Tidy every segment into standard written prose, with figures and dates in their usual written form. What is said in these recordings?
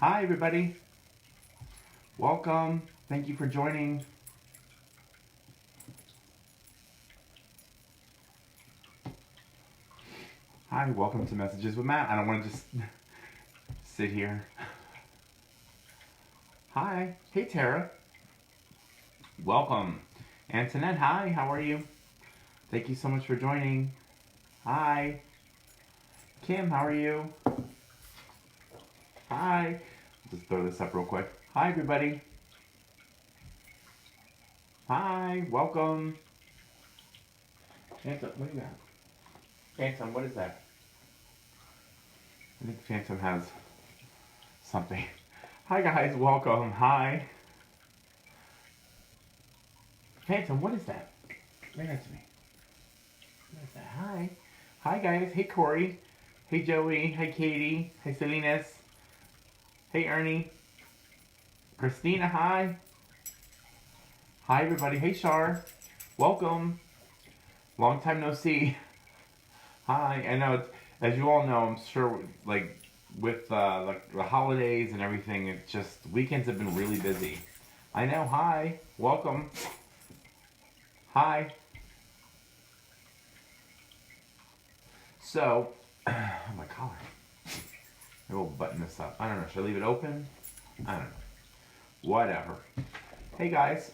Hi, everybody. Welcome. Thank you for joining. Hi, welcome to Messages with Matt. I don't want to just sit here. Hi. Hey, Tara. Welcome. Antoinette, hi. How are you? Thank you so much for joining. Hi. Kim, how are you? Hi. Just throw this up real quick. Hi, everybody. Hi. Welcome. Phantom, what is that? Phantom, what is that? I think Phantom has something. Hi, guys. Welcome. Hi. Phantom, what is that? Bring that to me. What is that? Hi. Hi, guys. Hey, Corey. Hey, Joey. Hi, Katie. Hi, Salinas. Hey, Ernie. Christina, hi. Hi, everybody. Hey, Shar. Welcome. Long time no see. Hi. I know, as you all know, I'm sure, like, with like the holidays and everything, it's just, weekends have been really busy. I know. Hi. Welcome. Hi. So, oh, my collar. Maybe we'll button this up. I don't know. Should I leave it open? I don't know. Whatever. Hey, guys.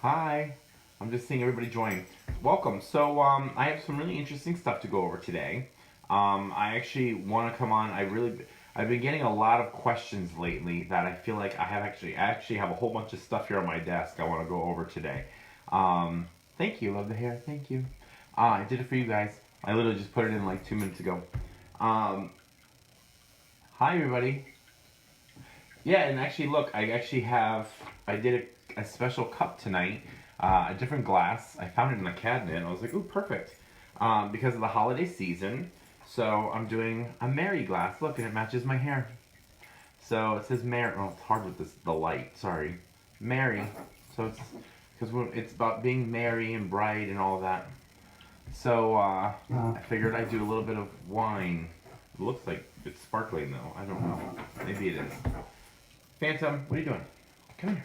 Hi. I'm just seeing everybody join. Welcome. So, I have some really interesting stuff to go over today. I actually want to come on. I've been getting a lot of questions lately that I feel like I actually have a whole bunch of stuff here on my desk I want to go over today. Thank you. Love the hair. Thank you. I did it for you guys. I literally just put it in like 2 minutes ago. Hi, everybody. Yeah, and actually, look, I did a special cup tonight, a different glass. I found it in a cabinet, and I was like, ooh, perfect. Because of the holiday season, so I'm doing a Mary glass. Look, and it matches my hair. So it says Mary. Oh, it's hard with the light. Sorry, Mary. So it's because it's about being merry and bright and all of that. So I figured I'd do a little bit of wine. It looks like it's sparkling though. I don't know. Maybe it is. Phantom, what are you doing? Come here.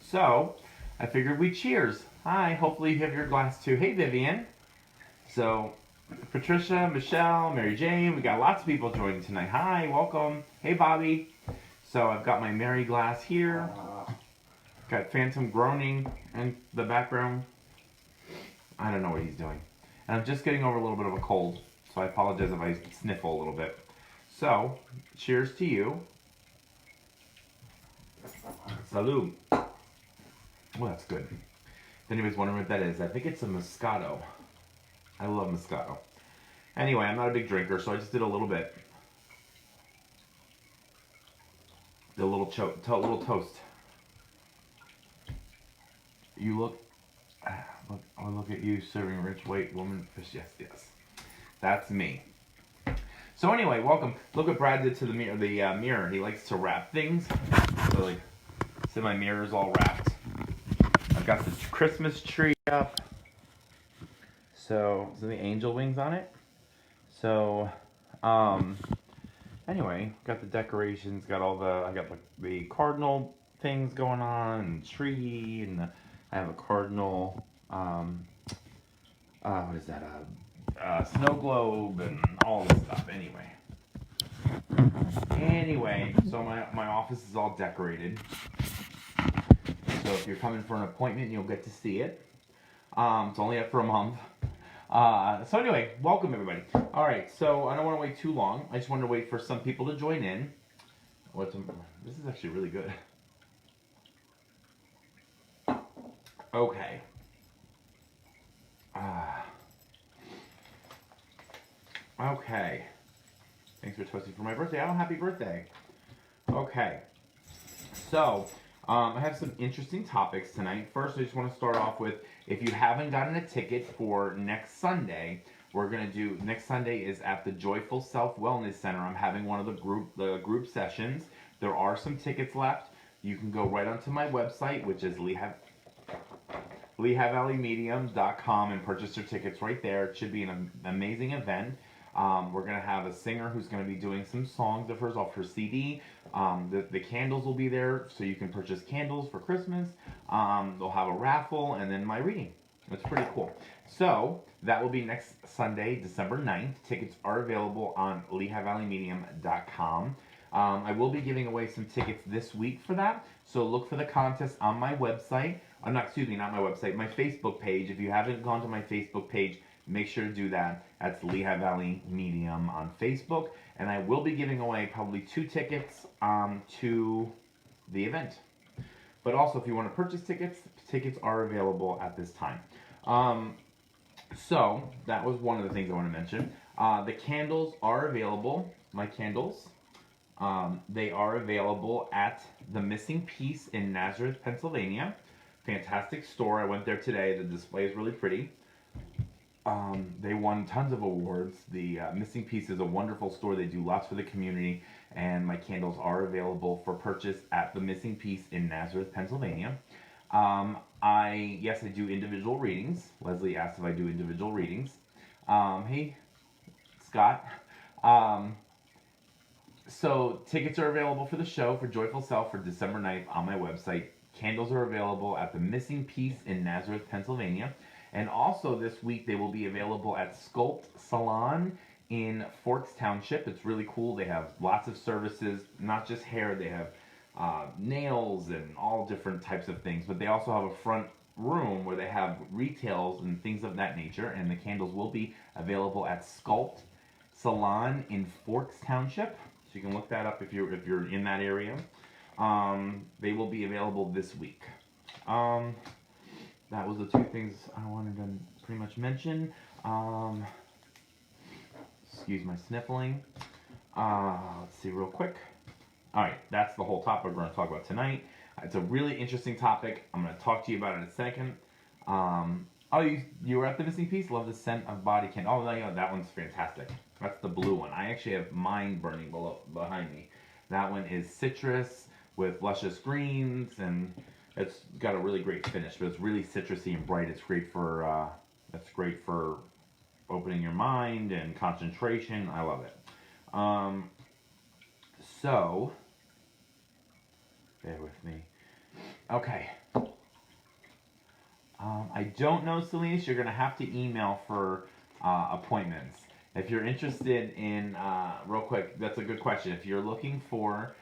So, I figured we cheers. Hi, hopefully you have your glass too. Hey, Vivian. So, Patricia, Michelle, Mary Jane, we got lots of people joining tonight. Hi, welcome. Hey, Bobby. So, I've got my Mary glass here. Got Phantom groaning in the background. I don't know what he's doing. And I'm just getting over a little bit of a cold, so I apologize if I sniffle a little bit. So, cheers to you. Salud. Oh, that's good. If anybody's wondering what that is, I think it's a Moscato. I love Moscato. Anyway, I'm not a big drinker, so I just did a little bit. Did a little toast. You look at you serving rich white woman fish. Yes. That's me. So anyway, welcome. Look what Brad did to the mirror. He likes to wrap things. So like, see my mirror's all wrapped. I've got the Christmas tree up. So the angel wings on it. So, anyway, got the decorations, I got like the cardinal things going on, and tree, and I have a cardinal, what is that, snow globe, and all this stuff, Anyway, so my office is all decorated. So if you're coming for an appointment, you'll get to see it. It's only up for a month. So anyway, welcome everybody. All right, so I don't want to wait too long. I just wanted to wait for some people to join in. This is actually really good. Okay. Okay. Thanks for toasting for my birthday. Oh, happy birthday. Okay. So, I have some interesting topics tonight. First, I just want to start off with, if you haven't gotten a ticket for next Sunday, next Sunday is at the Joyful Self Wellness Center. I'm having one of the group sessions. There are some tickets left. You can go right onto my website, which is LehighValleyMedium.com, and purchase your tickets right there. It should be an amazing event. We're going to have a singer who's going to be doing some songs of hers off her CD. The candles will be there, so you can purchase candles for Christmas. They'll have a raffle, and then my reading. It's pretty cool. So that will be next Sunday, December 9th. Tickets are available on LehighValleyMedium.com. I will be giving away some tickets this week for that. So look for the contest on my website. Not my website, my Facebook page. If you haven't gone to my Facebook page, make sure to do that. That's Lehigh Valley Medium on Facebook. And I will be giving away probably 2 tickets to the event. But also, if you want to purchase tickets, tickets are available at this time. So, that was one of the things I want to mention. The candles are available. My candles. They are available at The Missing Piece in Nazareth, Pennsylvania. Fantastic store. I went there today. The display is really pretty. They won tons of awards. The Missing Piece is a wonderful store. They do lots for the community, and my candles are available for purchase at The Missing Piece in Nazareth, Pennsylvania. Yes, I do individual readings. Leslie asked if I do individual readings. Hey, Scott. So tickets are available for the show for Joyful Self for December 9th on my website. Candles are available at The Missing Piece in Nazareth, Pennsylvania. And also this week they will be available at Sculpt Salon in Forks Township. It's really cool. They have lots of services, not just hair. They have nails and all different types of things. But they also have a front room where they have retails and things of that nature. And the candles will be available at Sculpt Salon in Forks Township. So you can look that up if you're in that area. They will be available this week. That was the 2 things I wanted to pretty much mention. Excuse my sniffling. Let's see real quick. Alright, that's the whole topic we're going to talk about tonight. It's a really interesting topic. I'm going to talk to you about it in a second. You were at The Missing Piece? Love the scent of body candle. Oh, yeah, that one's fantastic. That's the blue one. I actually have mine burning behind me. That one is citrus with luscious greens, and it's got a really great finish, but it's really citrusy and bright. It's great for opening your mind and concentration. I love it. So bear with me. Okay. I don't know, Celeste. You're gonna have to email for appointments. If you're interested in, real quick, that's a good question. If you're looking for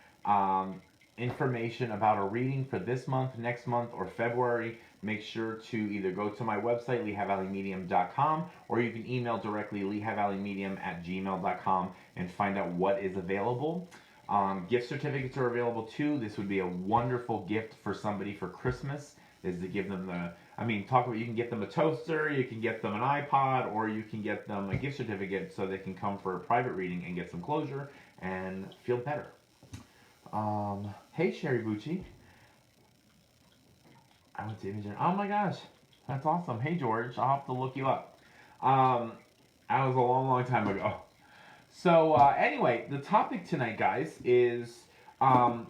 information about a reading for this month, next month, or February, make sure to either go to my website, LehighValleyMedium.com, or you can email directly LehighValleyMedium@gmail.com and find out what is available. Gift certificates are available too. This would be a wonderful gift for somebody for Christmas, is to give them you can get them a toaster, you can get them an iPod, or you can get them a gift certificate so they can come for a private reading and get some closure and feel better. Hey, Sherry Bucci. I went to Imogen. Oh my gosh, that's awesome. Hey, George, I'll have to look you up. That was a long, long time ago. So, anyway, the topic tonight, guys, is, and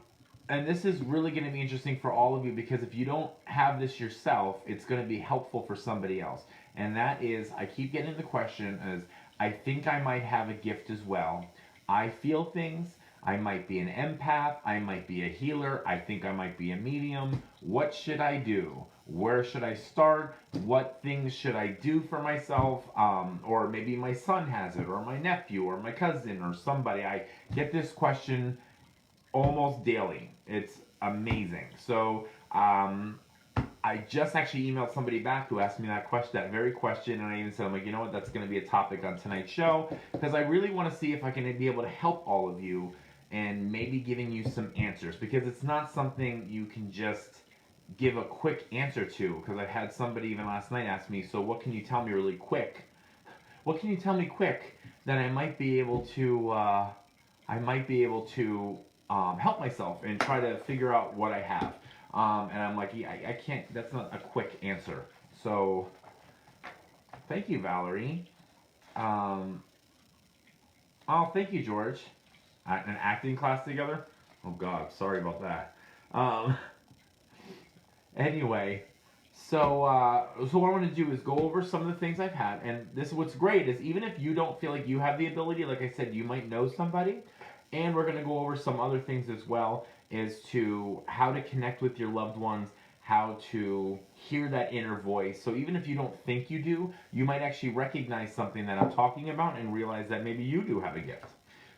this is really going to be interesting for all of you, because if you don't have this yourself, it's going to be helpful for somebody else. And that is, I keep getting the question is, I think I might have a gift as well. I feel things. I might be an empath. I might be a healer. I think I might be a medium. What should I do? Where should I start? What things should I do for myself? Or maybe my son has it, or my nephew, or my cousin, or somebody. I get this question almost daily. It's amazing. So I just actually emailed somebody back who asked me that very question, and I even said, I'm like, you know what, that's going to be a topic on tonight's show, because I really want to see if I can be able to help all of you and maybe giving you some answers, because it's not something you can just give a quick answer to, because I've had somebody even last night ask me, so what can you tell me really quick? What can you tell me quick that I might be able to help myself and try to figure out what I have? And I'm like, yeah, I can't, that's not a quick answer. So, thank you, Valerie. Oh, thank you, George. An acting class together? Oh God, sorry about that. Anyway, So what I want to do is go over some of the things I've had, and this what's great is even if you don't feel like you have the ability, like I said, you might know somebody, and we're going to go over some other things as well, as to how to connect with your loved ones, how to hear that inner voice. So even if you don't think you do, you might actually recognize something that I'm talking about and realize that maybe you do have a gift.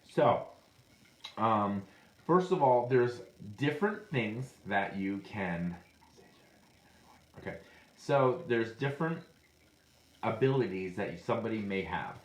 So, um, first of all, there's different things that you can. Okay, so there's different abilities that somebody may have.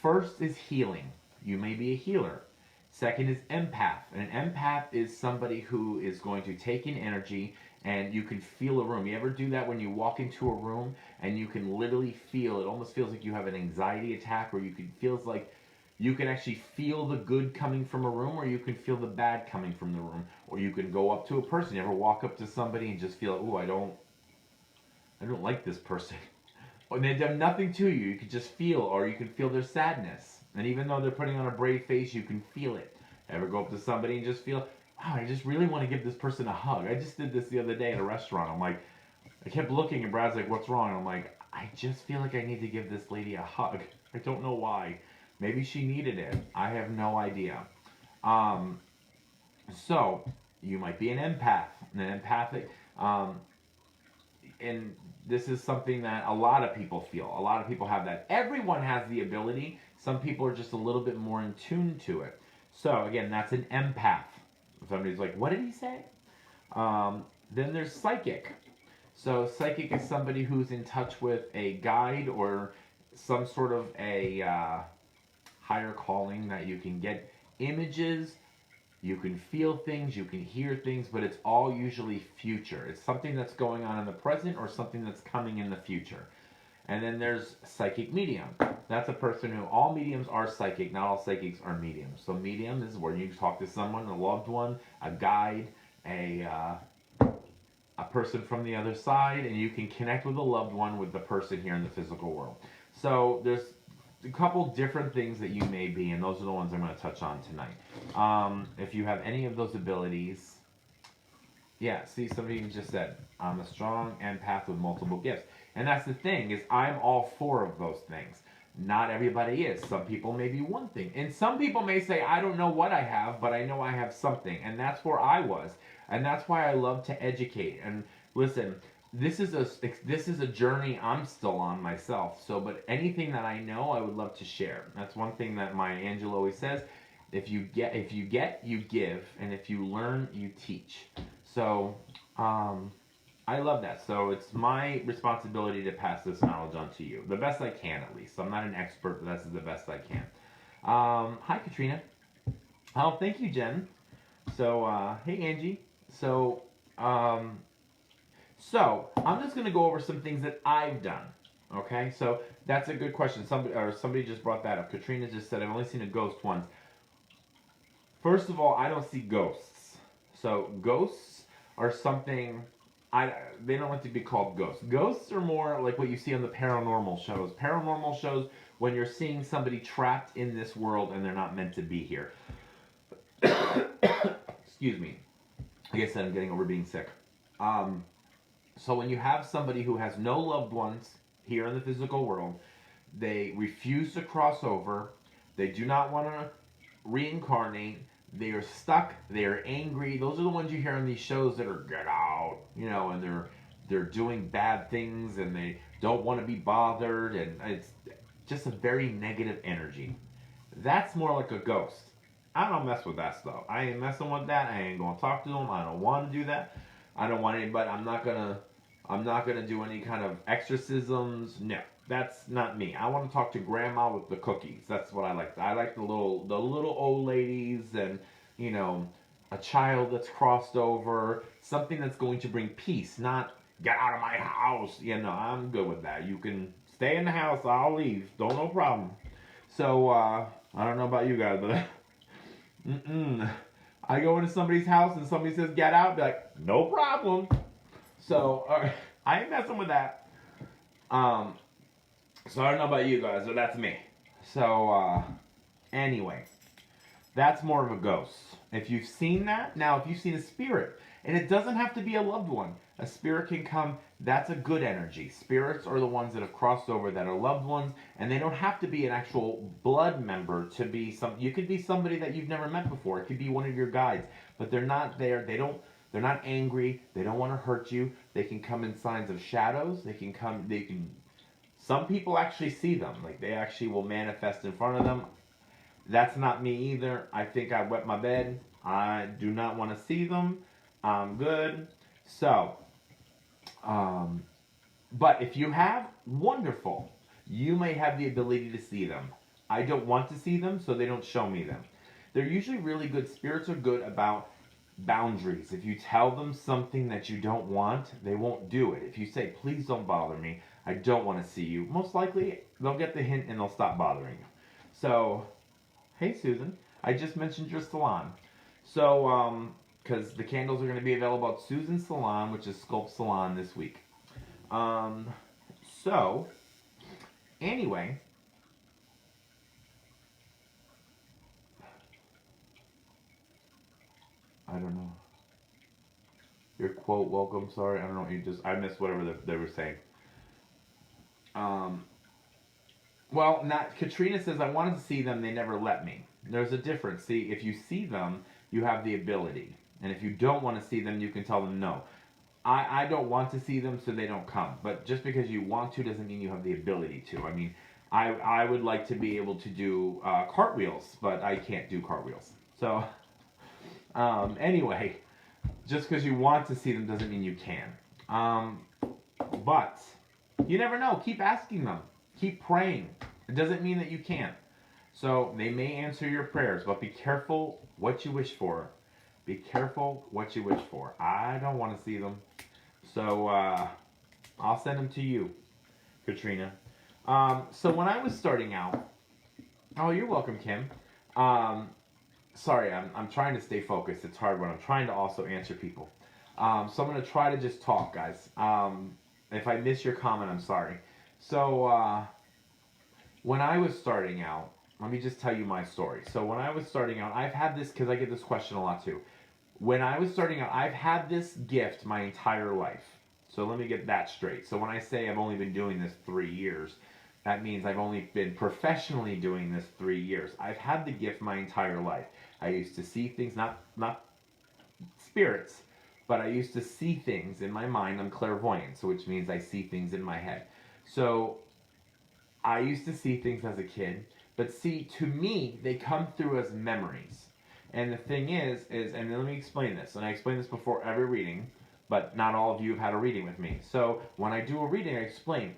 First is healing. You may be a healer. Second is empath. An empath is somebody who is going to take in energy and you can feel a room. You ever do that when you walk into a room and you can literally feel, it almost feels like you have an anxiety attack, or you can feels like you can actually feel the good coming from a room, or you can feel the bad coming from the room, or you can go up to a person. You ever walk up to somebody and just feel, oh, I don't like this person. And they've done nothing to you. You can just feel, or you can feel their sadness. And even though they're putting on a brave face, you can feel it. Ever go up to somebody and just feel, wow, I just really want to give this person a hug. I just did this the other day at a restaurant. I'm like, I kept looking and Brad's like, what's wrong? And I'm like, I just feel like I need to give this lady a hug. I don't know why. Maybe she needed it. I have no idea. So you might be an empath. An empathic, and this is something that a lot of people feel. A lot of people have that. Everyone has the ability. Some people are just a little bit more in tune to it. So again, that's an empath. Somebody's like, what did he say? Then there's psychic. So psychic is somebody who's in touch with a guide or some sort of a higher calling, that you can get images, you can feel things, you can hear things, but it's all usually future. It's something that's going on in the present or something that's coming in the future. And then there's psychic medium. That's a person who, all mediums are psychic, not all psychics are mediums. So medium is where you talk to someone, a loved one, a guide, a person from the other side, and you can connect with a loved one with the person here in the physical world. So there's a couple different things that you may be, and those are the ones I'm going to touch on tonight. If you have any of those abilities, yeah, see, somebody just said, I'm a strong empath with multiple gifts. And that's the thing, is I'm all four of those things. Not everybody is. Some people may be one thing. And some people may say, I don't know what I have, but I know I have something. And that's where I was. And that's why I love to educate. And listen, this is a journey I'm still on myself. So, but anything that I know, I would love to share. That's one thing that my Angel always says. If you get, you give. And if you learn, you teach. So, I love that. So it's my responsibility to pass this knowledge on to you. The best I can, at least. I'm not an expert, but that's the best I can. Hi, Katrina. Oh, thank you, Jen. So, hey, Angie. So I'm just going to go over some things that I've done. Okay? So that's a good question. Somebody just brought that up. Katrina just said, I've only seen a ghost once. First of all, I don't see ghosts. So ghosts are something... they don't like to be called ghosts. Ghosts are more like what you see on the paranormal shows. Paranormal shows when you're seeing somebody trapped in this world and they're not meant to be here. Excuse me. Like I said, I'm getting over being sick. So when you have somebody who has no loved ones here in the physical world, they refuse to cross over, they do not want to reincarnate, they are stuck, they are angry. Those are the ones you hear on these shows that are get out, and they're doing bad things and they don't want to be bothered, and it's just a very negative energy. That's more like a ghost. I don't mess with that stuff. I ain't messing with that. I ain't gonna talk to them. I don't want to do that. I don't want anybody. I'm not gonna do any kind of exorcisms. No, that's not me. I want to talk to Grandma with the cookies. That's what I like. I like the little old ladies, and a child that's crossed over. Something that's going to bring peace, not get out of my house. I'm good with that. You can stay in the house. I'll leave. No problem. So I don't know about you guys, but. I go into somebody's house and somebody says get out, be like, no problem. So I ain't messing with that. So I don't know about you guys, but that's me. So anyway, that's more of a ghost. If you've seen that, now if you've seen a spirit, and it doesn't have to be a loved one. A spirit can come, that's a good energy. Spirits are the ones that have crossed over, that are loved ones, and they don't have to be an actual blood member to be some. You could be somebody that you've never met before. It could be one of your guides, but they're not there. They're not angry. They don't want to hurt you. They can come in signs of shadows. They can. Some people actually see them. Like, they actually will manifest in front of them. That's not me either. I think I wet my bed. I do not want to see them. I'm good. So, but if you have, wonderful. You may have the ability to see them. I don't want to see them, so they don't show me them. They're usually really good. Spirits are good about boundaries. If you tell them something that you don't want, they won't do it. If you say, please don't bother me, I don't want to see you, most likely they'll get the hint and they'll stop bothering you. So, hey Susan, I just mentioned your salon. So, because the candles are going to be available at Susan's Salon, which is Sculpt Salon, this week. So, anyway, I don't know. Your quote, welcome, sorry, I don't know, I missed whatever they were saying. Well, Katrina says, I wanted to see them, they never let me. There's a difference. See, if you see them, you have the ability. And if you don't want to see them, you can tell them no. I don't want to see them, so they don't come. But just because you want to doesn't mean you have the ability to. I mean, I would like to be able to do cartwheels, but I can't do cartwheels. So, anyway, just because you want to see them doesn't mean you can. But you never know. Keep asking them. Keep praying. It doesn't mean that you can't. So they may answer your prayers, but be careful what you wish for. Be careful what you wish for. I don't want to see them. So I'll send them to you, Katrina. So when I was starting out, oh, you're welcome, Kim. Sorry, I'm trying to stay focused. It's hard when I'm trying to also answer people. So I'm going to try to just talk, guys. If I miss your comment, I'm sorry. So, when I was starting out, let me just tell you my story. So when I was starting out, I've had this, because I get this question a lot too. When I was starting out, I've had this gift my entire life. So let me get that straight. So when I say I've only been doing this 3 years, that means I've only been professionally doing this 3 years. I've had the gift my entire life. I used to see things, not spirits, but I used to see things in my mind. I'm clairvoyant, so which means I see things in my head. So I used to see things as a kid, but see, to me, they come through as memories. And the thing is, and let me explain this, and I explain this before every reading, but not all of you have had a reading with me. So when I do a reading, I explain,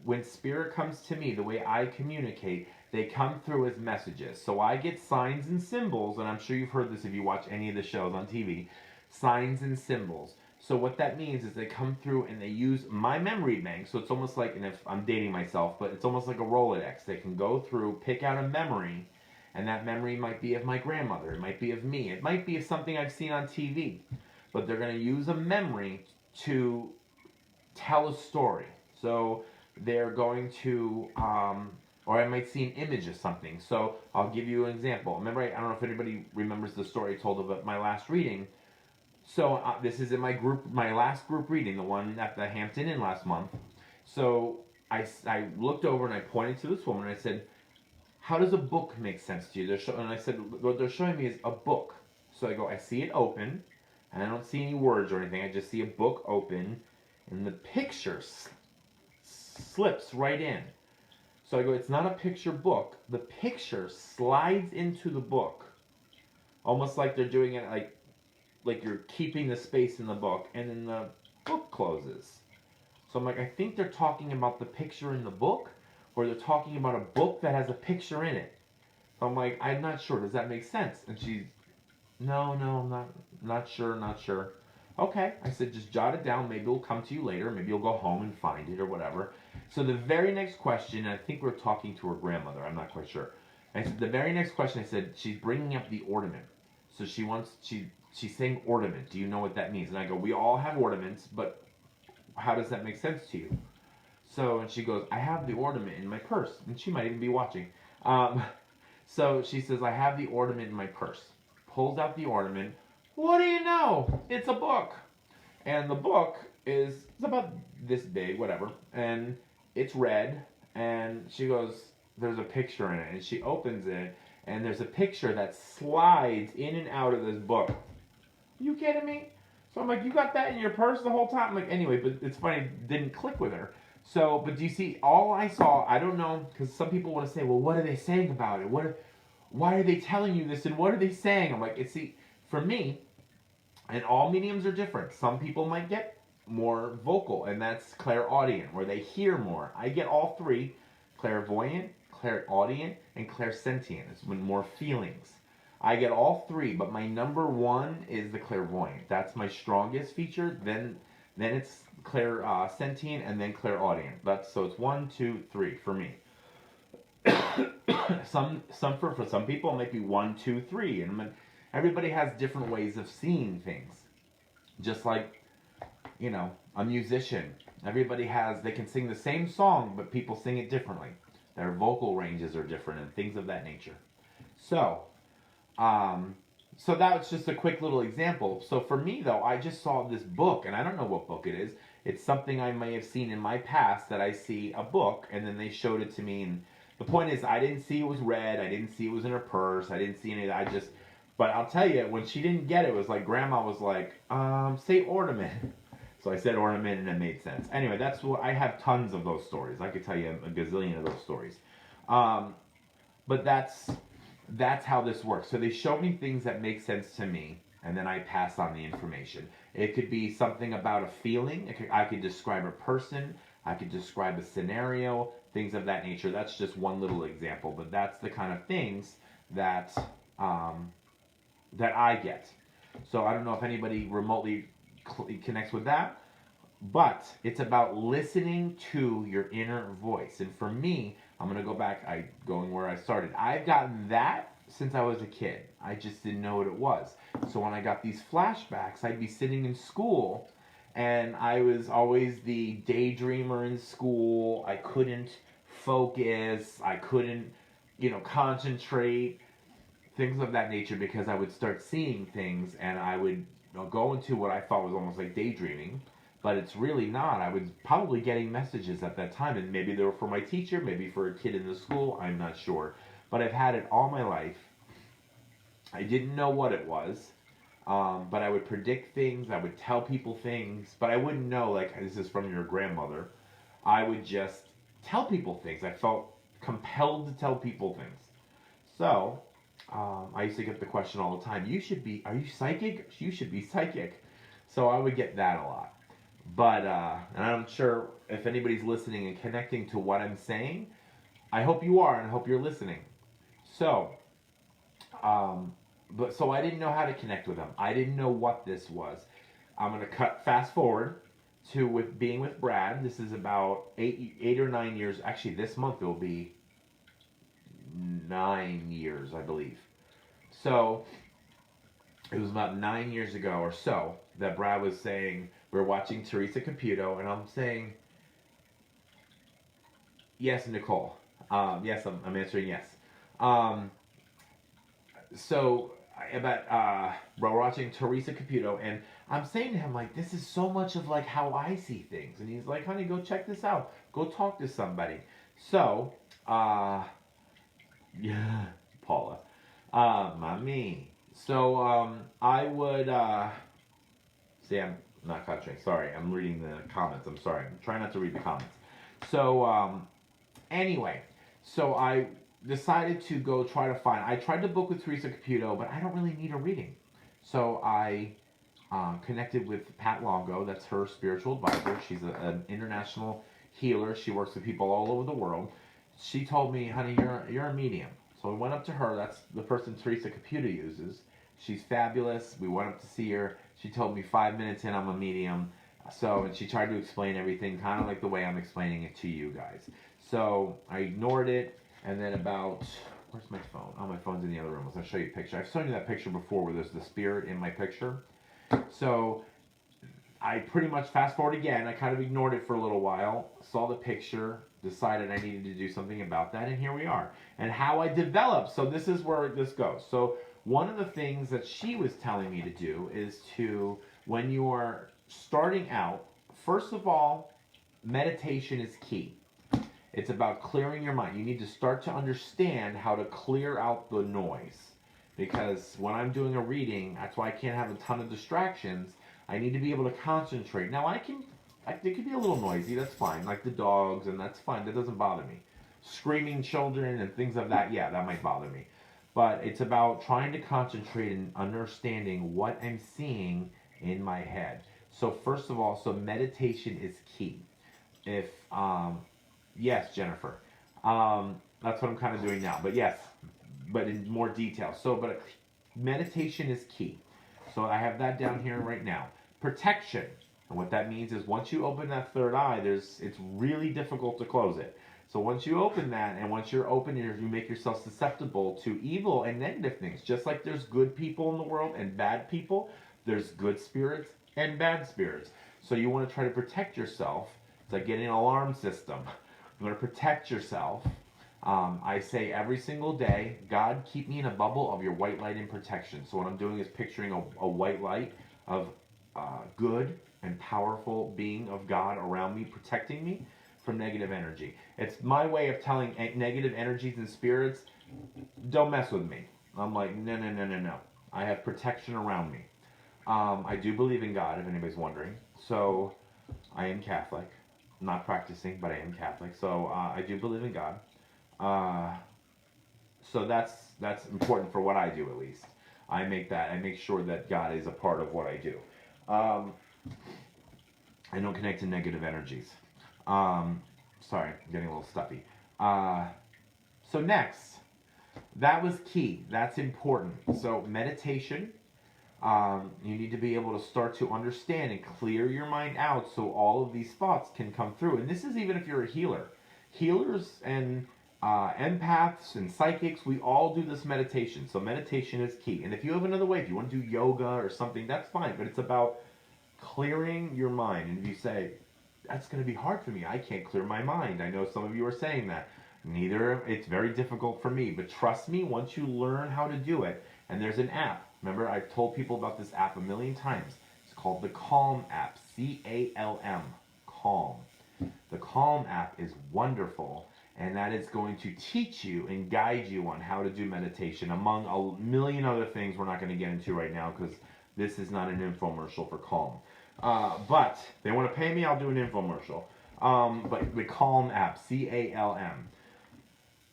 when spirit comes to me, the way I communicate, they come through as messages. So I get signs and symbols, and I'm sure you've heard this if you watch any of the shows on TV, signs and symbols. So what that means is they come through and they use my memory bank. So it's almost like, and if I'm dating myself, but it's almost like a Rolodex. They can go through, pick out a memory, and that memory might be of my grandmother. It might be of me. It might be of something I've seen on TV. But they're going to use a memory to tell a story. So they're going to, or I might see an image of something. So I'll give you an example. Remember, I don't know if anybody remembers the story I told about my last reading. So this is in my last group reading, the one at the Hampton Inn last month. So I looked over and I pointed to this woman and I said, how does a book make sense to you? And I said, what they're showing me is a book. So I go, I see it open, and I don't see any words or anything. I just see a book open, and the picture slips right in. So I go, it's not a picture book. The picture slides into the book, almost like they're doing it like you're keeping the space in the book, and then the book closes. So I'm like, I think they're talking about the picture in the book, or they're talking about a book that has a picture in it. So I'm like, I'm not sure. Does that make sense? And she's, no, not sure. Okay, I said, just jot it down. Maybe it'll come to you later. Maybe you'll go home and find it or whatever. So the very next question, I think we're talking to her grandmother. I'm not quite sure. I said, the very next question, I said, she's bringing up the ornament. So she's saying ornament. Do you know what that means? And I go, we all have ornaments, but how does that make sense to you? So, and she goes, I have the ornament in my purse. And she might even be watching. So she says, I have the ornament in my purse. Pulls out the ornament. What do you know? It's a book. And the book it's about this big, whatever, and it's red, and she goes, there's a picture in it, and she opens it, and there's a picture that slides in and out of this book. Are you kidding me? So I'm like, you got that in your purse the whole time? I'm like, anyway, but it's funny, it didn't click with her. So, but do you see, all I saw, I don't know, because some people want to say, well, what are they saying about it? Why are they telling you this, and what are they saying? I'm like, for me, and all mediums are different. Some people might get more vocal, and that's clairaudient, where they hear more. I get all three, clairvoyant, clairaudient, and clairsentient. It's more feelings. I get all three, but my number one is the clairvoyant. That's my strongest feature. Then it's clairsentient, and then clairaudient. So it's 1, 2, 3 for me. For some people it might be 1, 2, 3, and everybody has different ways of seeing things. Just like, a musician. They can sing the same song, but people sing it differently. Their vocal ranges are different and things of that nature. So that was just a quick little example. So for me, though, I just saw this book, and I don't know what book it is. It's something I may have seen in my past, that I see a book, and then they showed it to me. And the point is, I didn't see it was red. I didn't see it was in her purse. I didn't see any of that. But I'll tell you, when she didn't get it, it was like Grandma was like, say ornament. So I said ornament, and it made sense. Anyway, that's what I have tons of those stories. I could tell you a gazillion of those stories. But that's how this works. So they show me things that make sense to me, and then I pass on the information. It could be something about a feeling. I could describe a person. I could describe a scenario, things of that nature. That's just one little example, but that's the kind of things that I get. So I don't know if anybody remotely connects with that, but it's about listening to your inner voice. And for me, I'm going to go back, going where I started. I've gotten that since I was a kid. I just didn't know what it was. So when I got these flashbacks, I'd be sitting in school, and I was always the daydreamer in school. I couldn't focus. I couldn't, concentrate. Things of that nature, because I would start seeing things, and I would go into what I thought was almost like daydreaming, but it's really not. I was probably getting messages at that time, and maybe they were for my teacher, maybe for a kid in the school, I'm not sure. But I've had it all my life. I didn't know what it was, but I would predict things, I would tell people things, but I wouldn't know, like, this is from your grandmother. I would just tell people things. I felt compelled to tell people things. So I used to get the question all the time, are you psychic? You should be psychic. So I would get that a lot. But, and I'm sure if anybody's listening and connecting to what I'm saying, I hope you are, and I hope you're listening. So, so I didn't know how to connect with them. I didn't know what this was. I'm going to fast forward to being with Brad. This is about 8 or 9 years. Actually, this month it will be 9 years, I believe. So it was about 9 years ago or so that Brad was saying, we're watching Teresa Caputo, and I'm saying, yes, Nicole. Yes, I'm answering yes. We're watching Teresa Caputo, and I'm saying to him, like, this is so much of like how I see things. And he's like, honey, go check this out. Go talk to somebody. So, yeah, Paula. Mommy. So, I would, see, I'm not concentrating. Sorry, I'm reading the comments. I'm sorry. I'm trying not to read the comments. So, anyway, so I decided to go try to find, I tried to book with Teresa Caputo, but I don't really need a reading. So I connected with Pat Longo. That's her spiritual advisor. She's an international healer. She works with people all over the world. She told me, honey, you're a medium. So I went up to her. That's the person Teresa Caputo uses. She's fabulous. We went up to see her. She told me 5 minutes in, I'm a medium. So, and she tried to explain everything kind of like the way I'm explaining it to you guys. So I ignored it, and then where's my phone? Oh, my phone's in the other room. I'll show you a picture. I've shown you that picture before where there's the spirit in my picture. So I pretty much fast forward again. I kind of ignored it for a little while, saw the picture, decided I needed to do something about that, and here we are. And how I developed, so this is where this goes. So one of the things that she was telling me to do is to, when you are starting out, first of all, meditation is key. It's about clearing your mind. You need to start to understand how to clear out the noise. Because when I'm doing a reading, that's why I can't have a ton of distractions. I need to be able to concentrate. Now it could be a little noisy, that's fine. Like the dogs, and that's fine. That doesn't bother me. Screaming children and things of that, yeah, that might bother me. But it's about trying to concentrate and understanding what I'm seeing in my head. So first of all, so meditation is key. If, yes, Jennifer. That's what I'm kind of doing now. But yes, but in more detail. But meditation is key. So I have that down here right now. Protection. And what that means is once you open that third eye, it's really difficult to close it. So once you open that, and once you're open, you make yourself susceptible to evil and negative things. Just like there's good people in the world and bad people, there's good spirits and bad spirits. So you want to try to protect yourself. It's like getting an alarm system. You want to protect yourself. I say every single day, God, keep me in a bubble of your white light and protection. So what I'm doing is picturing a white light of good and powerful being of God around me, protecting me from negative energy. It's my way of telling negative energies and spirits, don't mess with me. I'm like, no. I have protection around me. I do believe in God, if anybody's wondering. So I am Catholic. I'm not practicing, but I am Catholic. So I do believe in God. So that's important for what I do, at least. I make sure that God is a part of what I do. I don't connect to negative energies. Sorry, I'm getting a little stuffy. So next, that was key. That's important. So meditation, you need to be able to start to understand and clear your mind out so all of these thoughts can come through. And this is even if you're a healer. Healers and empaths and psychics, we all do this meditation. So meditation is key. And if you have another way, if you want to do yoga or something, that's fine. But it's about clearing your mind. And if you say, that's going to be hard for me, I can't clear my mind. I know some of you are saying that. It's very difficult for me. But trust me, once you learn how to do it, and there's an app. Remember, I've told people about this app a million times. It's called the Calm app. C-A-L-M. Calm. The Calm app is wonderful. And that is going to teach you and guide you on how to do meditation, among a million other things we're not going to get into right now because this is not an infomercial for Calm. But they want to pay me, I'll do an infomercial. But the Calm app, C-A-L-M.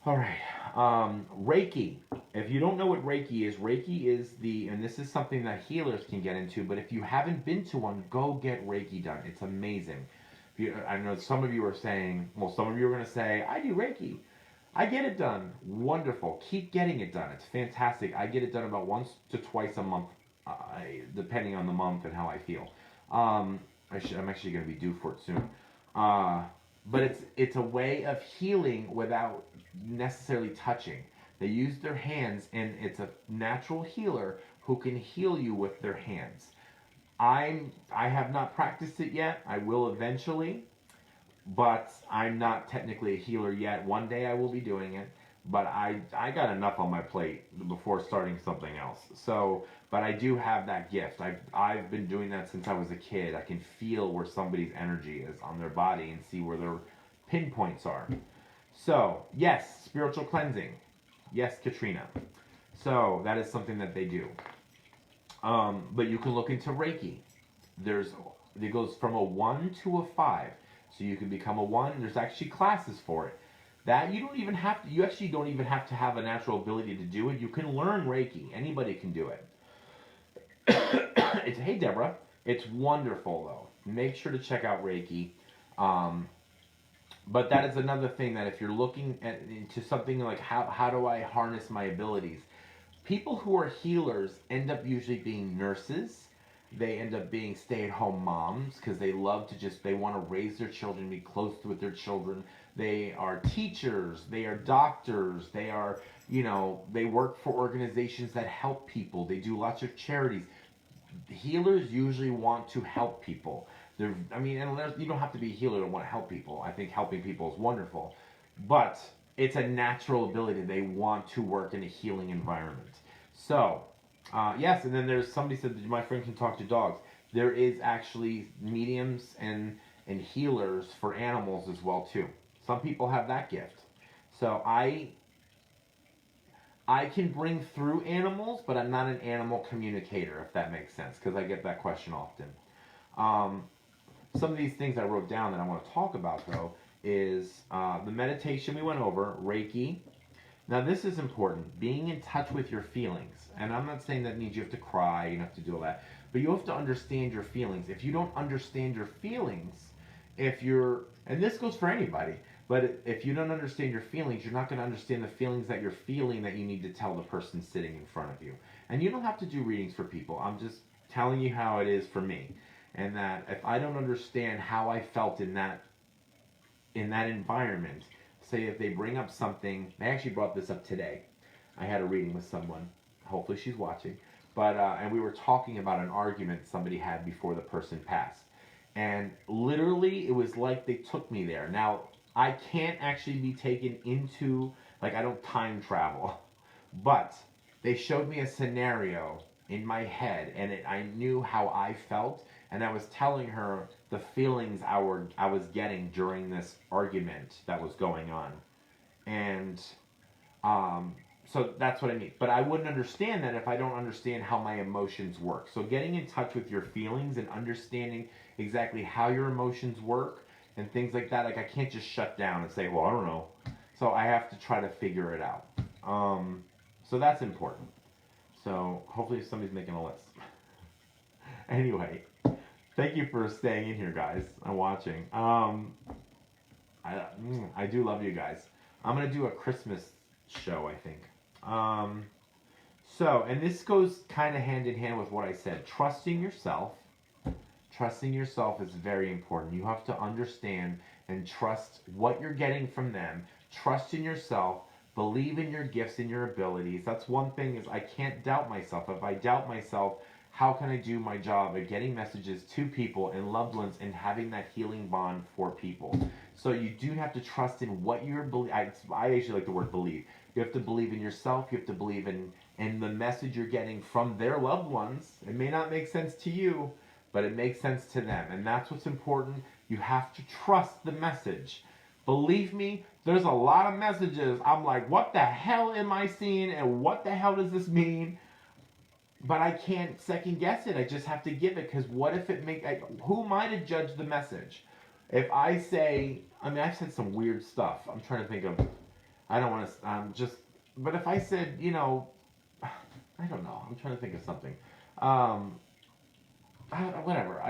All right. Reiki. If you don't know what Reiki is and this is something that healers can get into, but if you haven't been to one, go get Reiki done. It's amazing. I know some of you are saying, some of you are going to say, I do Reiki. I get it done. Wonderful. Keep getting it done. It's fantastic. I get it done about once to twice a month, depending on the month and how I feel. I'm actually going to be due for it soon. But it's a way of healing without necessarily touching. They use their hands, and it's a natural healer who can heal you with their hands. I have not practiced it yet. I will eventually, but I'm not technically a healer yet. One day I will be doing it, but I got enough on my plate before starting something else. So, but I do have that gift. I've been doing that since I was a kid. I can feel where somebody's energy is on their body and see where their pinpoints are. So, yes, spiritual cleansing. Yes, Katrina. So, that is something that they do. But you can look into Reiki. It goes from a 1 to a 5. So you can become a 1. There's actually classes for it. That you actually don't even have to have a natural ability to do it. You can learn Reiki. Anybody can do it. Hey Deborah. It's wonderful though. Make sure to check out Reiki. But that is another thing that if you're looking into something like how do I harness my abilities? People who are healers end up usually being nurses. They end up being stay-at-home moms because they want to raise their children, be close with their children. They are teachers. They are doctors. They are, they work for organizations that help people. They do lots of charities. Healers usually want to help people. And you don't have to be a healer to want to help people. I think helping people is wonderful. But it's a natural ability. They want to work in a healing environment. So, yes, and then there's somebody said that my friend can talk to dogs. there is actually mediums and healers for animals as well too. Some people have that gift. So I can bring through animals, but I'm not an animal communicator, if that makes sense, because I get that question often. Some of these things I wrote down that I want to talk about, though, is the meditation we went over, Reiki. Now, this is important, being in touch with your feelings. And I'm not saying that means you have to cry, you have to do all that, but you have to understand your feelings. If you don't understand your feelings, and this goes for anybody, but if you don't understand your feelings, you're not going to understand the feelings that you're feeling that you need to tell the person sitting in front of you. And you don't have to do readings for people. I'm just telling you how it is for me. And that if I don't understand how I felt in that environment, say if they bring up something, they actually brought this up today. I had a reading with someone. Hopefully she's watching. But and we were talking about an argument somebody had before the person passed. And literally, it was like they took me there. Now, I can't actually be taken into, like, I don't time travel. But they showed me a scenario in my head, and I knew how I felt, and I was telling her the feelings I was getting during this argument that was going on. And so that's what I mean. But I wouldn't understand that if I don't understand how my emotions work. So getting in touch with your feelings and understanding exactly how your emotions work and things like that. Like, I can't just shut down and say, well, I don't know. So I have to try to figure it out. So that's important. So hopefully somebody's making a list. Anyway, thank you for staying in here, guys, and watching. I do love you guys. I'm going to do a Christmas show, I think. So, and this goes kind of hand in hand with what I said. Trusting yourself. Trusting yourself is very important. You have to understand and trust what you're getting from them. Trust in yourself. Believe in your gifts and your abilities. That's one thing, is I can't doubt myself. If I doubt myself, how can I do my job of getting messages to people and loved ones and having that healing bond for people? So you do have to trust in what you're believing. I actually like the word believe. You have to believe in yourself. You have to believe in the message you're getting from their loved ones. It may not make sense to you, but it makes sense to them. And that's what's important. You have to trust the message. Believe me, there's a lot of messages. I'm like, what the hell am I seeing? And what the hell does this mean? But I can't second guess it. I just have to give it. Because what if it who am I to judge the message? If I say, I've said some weird stuff. I'm trying to think of, I don't want to, but if I said, I don't know. I'm trying to think of something. Whatever.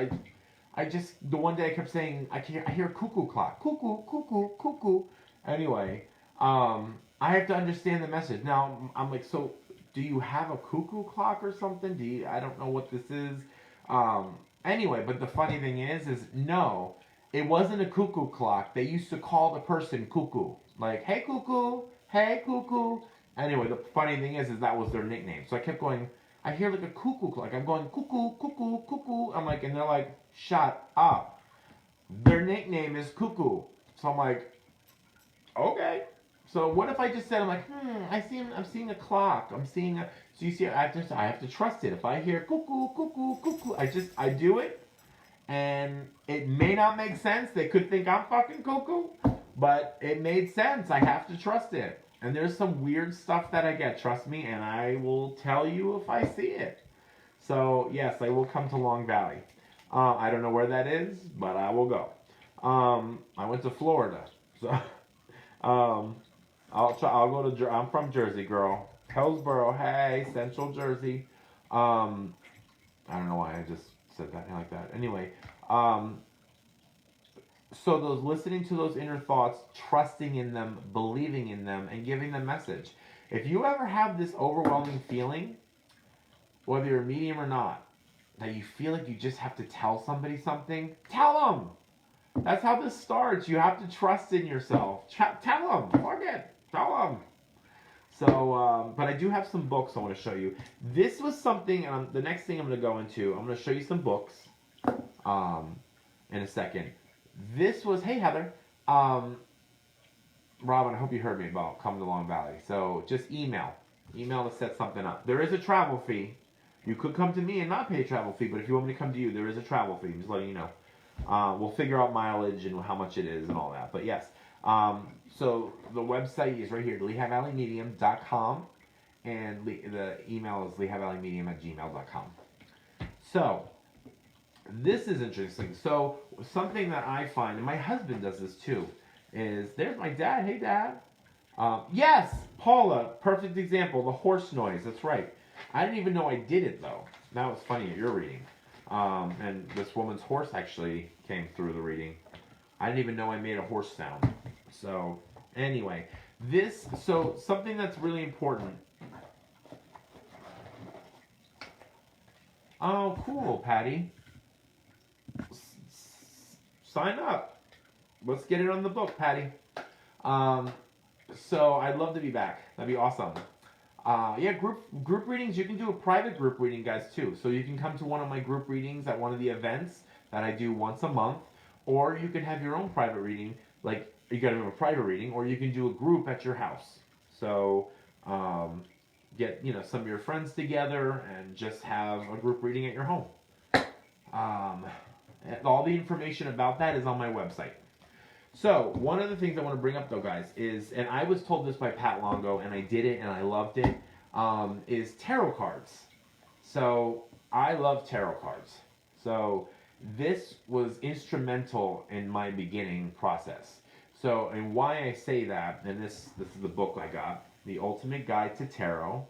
I just, the one day I kept saying, I hear a cuckoo clock. Cuckoo, cuckoo, cuckoo. Anyway, I have to understand the message. Now, I'm like, so do you have a cuckoo clock or something? I don't know what this is. Anyway, but the funny thing is no, it wasn't a cuckoo clock. They used to call the person cuckoo. Like, hey cuckoo, hey cuckoo. Anyway, the funny thing is that was their nickname. So I kept going, I hear like a cuckoo clock. I'm going, cuckoo, cuckoo, cuckoo. I'm like, and they're like, shut up. Their nickname is Cuckoo. So I'm like, okay. So what if I just said, I'm like, I'm seeing a clock. I'm seeing a, so you see, I have to trust it. If I hear cuckoo, cuckoo, cuckoo, I do it. And it may not make sense. They could think I'm fucking cuckoo. But it made sense. I have to trust it. And there's some weird stuff that I get, trust me, and I will tell you if I see it. So, yes, I will come to Long Valley. I don't know where that is, but I will go. I went to Florida. So, I'll go to, I'm from Jersey, girl. Hillsborough, hey, Central Jersey. I don't know why I just said that like that. Anyway, so listening to those inner thoughts, trusting in them, believing in them, and giving them message. If you ever have this overwhelming feeling, whether you're a medium or not, that you feel like you just have to tell somebody something, tell them. That's how this starts. You have to trust in yourself. Tell them. Fuck it. Tell them. So, but I do have some books I want to show you. This was something, the next thing I'm going to go into, I'm going to show you some books in a second. This was, hey Heather, Robin, I hope you heard me about coming to Long Valley. So just email to set something up. There is a travel fee, You could come to me and not pay a travel fee, but if you want me to come to you, there is a travel fee. I'm just letting you know. We'll figure out mileage and how much it is and all that. But yes, so the website is right here, LehighValleyMedium.com, and the email is LehighValleyMedium@gmail.com. So this is interesting. So something that I find, and my husband does this too, is there's my dad. Hey, Dad. Yes, Paula, perfect example. The horse noise. That's right. I didn't even know I did it though. That was funny at your reading. And this woman's horse actually came through the reading. I didn't even know I made a horse sound. So anyway, so something that's really important. Oh, cool, Patty. Sign up. Let's get it on the book, Patty. So I'd love to be back. That'd be awesome. Yeah, group readings. You can do a private group reading, guys, too. So you can come to one of my group readings at one of the events that I do once a month, or you can have your own private reading. Like you gotta have a private reading, or you can do a group at your house. So get some of your friends together and just have a group reading at your home. All the information about that is on my website. So, one of the things I want to bring up, though, guys, is, and I was told this by Pat Longo, and I did it, and I loved it, is tarot cards. So, I love tarot cards. So, this was instrumental in my beginning process. So, and why I say that, and this is the book I got, The Ultimate Guide to Tarot.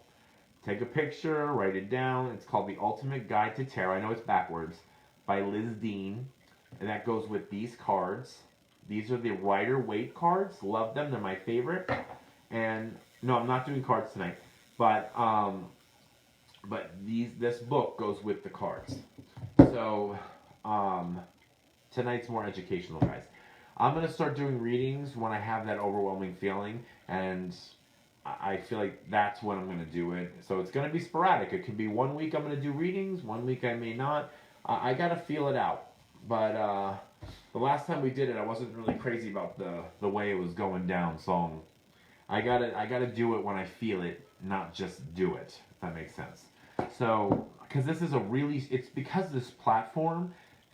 Take a picture, write it down. It's called The Ultimate Guide to Tarot. I know it's backwards, by Liz Dean, and that goes with these cards. These are the Rider-Waite cards. Love them. They're my favorite. And no, I'm not doing cards tonight. But this book goes with the cards. So tonight's more educational, guys. I'm gonna start doing readings when I have that overwhelming feeling, and I feel like that's when I'm gonna do it. So it's gonna be sporadic. It could be 1 week I'm gonna do readings, 1 week I may not. I gotta feel it out. But the last time we did it, I wasn't really crazy about the way it was going down. So I gotta do it when I feel it, not just do it. If that makes sense. So because this is it's because this platform,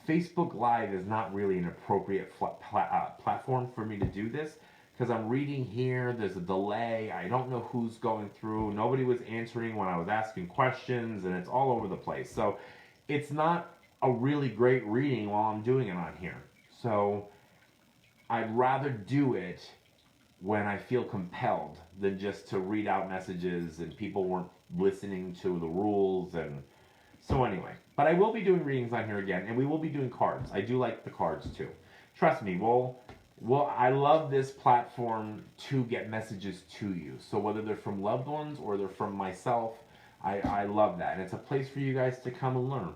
Facebook Live is not really an appropriate platform for me to do this. Because I'm reading here, there's a delay. I don't know who's going through. Nobody was answering when I was asking questions, and it's all over the place. So it's not a really great reading while I'm doing it on here. So I'd rather do it when I feel compelled than just to read out messages and people weren't listening to the rules. And so anyway, but I will be doing readings on here again, and we will be doing cards. I do like the cards too. Trust me, I love this platform to get messages to you. So whether they're from loved ones or they're from myself, I love that. And it's a place for you guys to come and learn.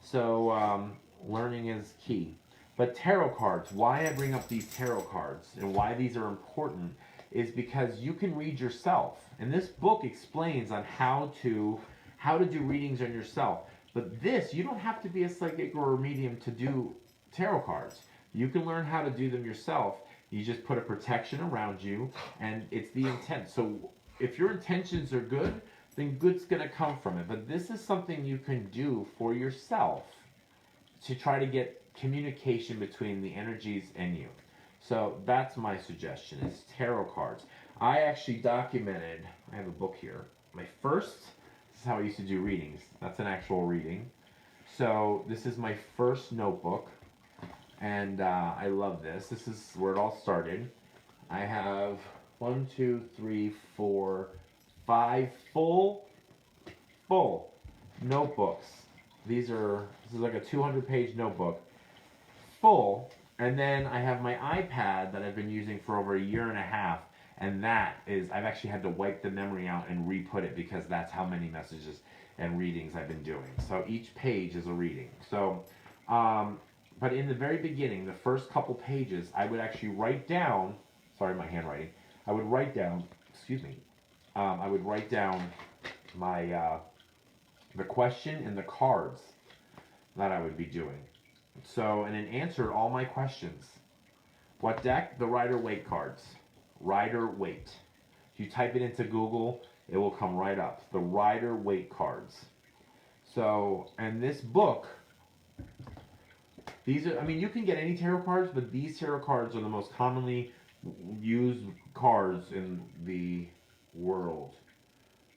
So learning is key. But tarot cards, why I bring up these tarot cards and why these are important is because you can read yourself. And this book explains on how to do readings on yourself. But this, you don't have to be a psychic or a medium to do tarot cards. You can learn how to do them yourself. You just put a protection around you, and it's the intent. So if your intentions are good, then good's going to come from it. But this is something you can do for yourself to try to get communication between the energies and you. So that's my suggestion, is tarot cards. I actually documented, I have a book here, this is how I used to do readings. That's an actual reading. So this is my first notebook, and I love this. This is where it all started. I have 1, 2, 3, 4, 5 full notebooks. This is like a 200-page notebook, full, and then I have my iPad that I've been using for over a year and a half, and I've actually had to wipe the memory out and re-put it because that's how many messages and readings I've been doing. So each page is a reading. So, but in the very beginning, the first couple pages, I would actually write down, sorry, my handwriting, I would write down my, the question and the cards that I would be doing. So, and it answered all my questions. What deck? The Rider-Waite cards. Rider-Waite. If you type it into Google, it will come right up. The Rider-Waite cards. So, and this book, these are, I mean, you can get any tarot cards, but these tarot cards are the most commonly used cards in the world,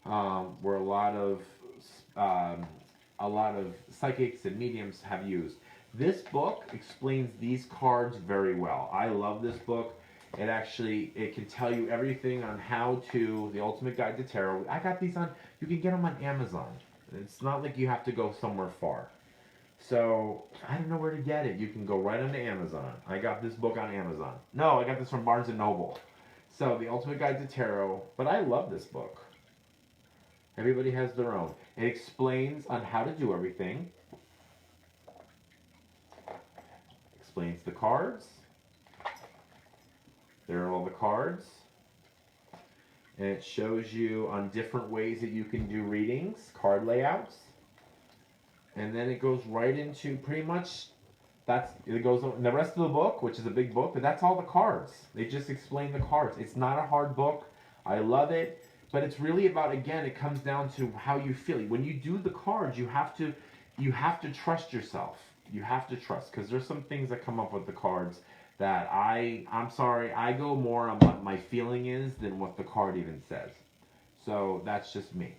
where um, a lot of psychics and mediums have used. This book explains these cards very well. I love this book. It can tell you everything on how to, the ultimate guide to tarot. I got these on, you can get them on Amazon. It's not like you have to go somewhere far. So, I don't know where to get it. You can go right onto Amazon. I got this book on Amazon. No, I got this from Barnes & Noble. So, The Ultimate Guide to Tarot. But I love this book. Everybody has their own. It explains on how to do everything. Explains the cards. There are all the cards. And it shows you on different ways that you can do readings, card layouts. And then it goes right into pretty much, it goes on the rest of the book, which is a big book, but that's all the cards. They just explain the cards. It's not a hard book. I love it. But it's really about, again, it comes down to how you feel. When you do the cards, you have to trust yourself. You have to trust, because there's some things that come up with the cards that I'm sorry, I go more on what my feeling is than what the card even says. So that's just me.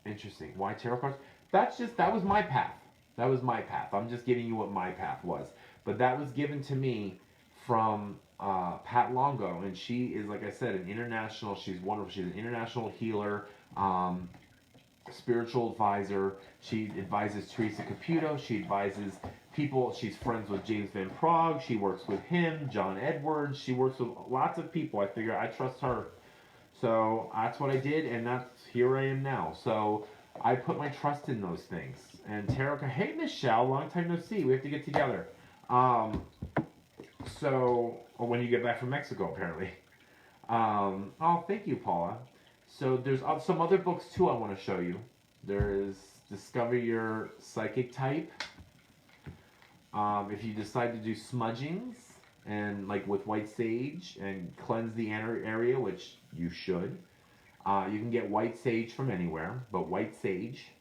Interesting. Why tarot cards? That was my path. That was my path. I'm just giving you what my path was. But that was given to me from Pat Longo, and she is, like I said, an international, she's wonderful. She's an international healer, spiritual advisor. She advises Teresa Caputo. She advises people. She's friends with James Van Praagh. She works with him, John Edwards. She works with lots of people. I figure I trust her. So that's what I did, and here I am now. So I put my trust in those things. And tarot, hey Michelle, long time no see. We have to get together. Or when you get back from Mexico, apparently. Oh, thank you, Paula. So there's some other books too I want to show you. There is Discover Your Psychic Type. If you decide to do smudgings, and like with white sage and cleanse the inner area, which you should. You can get white sage from anywhere, but white sage.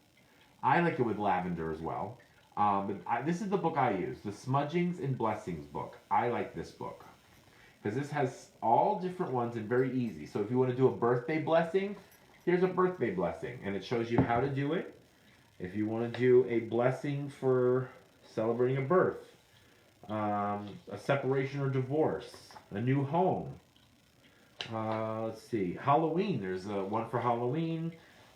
I like it with lavender as well. This is the book I use, the Smudgings and Blessings book. I like this book because this has all different ones and very easy. So if you want to do a birthday blessing, here's a birthday blessing, and it shows you how to do it. If you want to do a blessing for celebrating a birth, a separation or divorce, a new home. Let's see, Halloween. There's one for Halloween,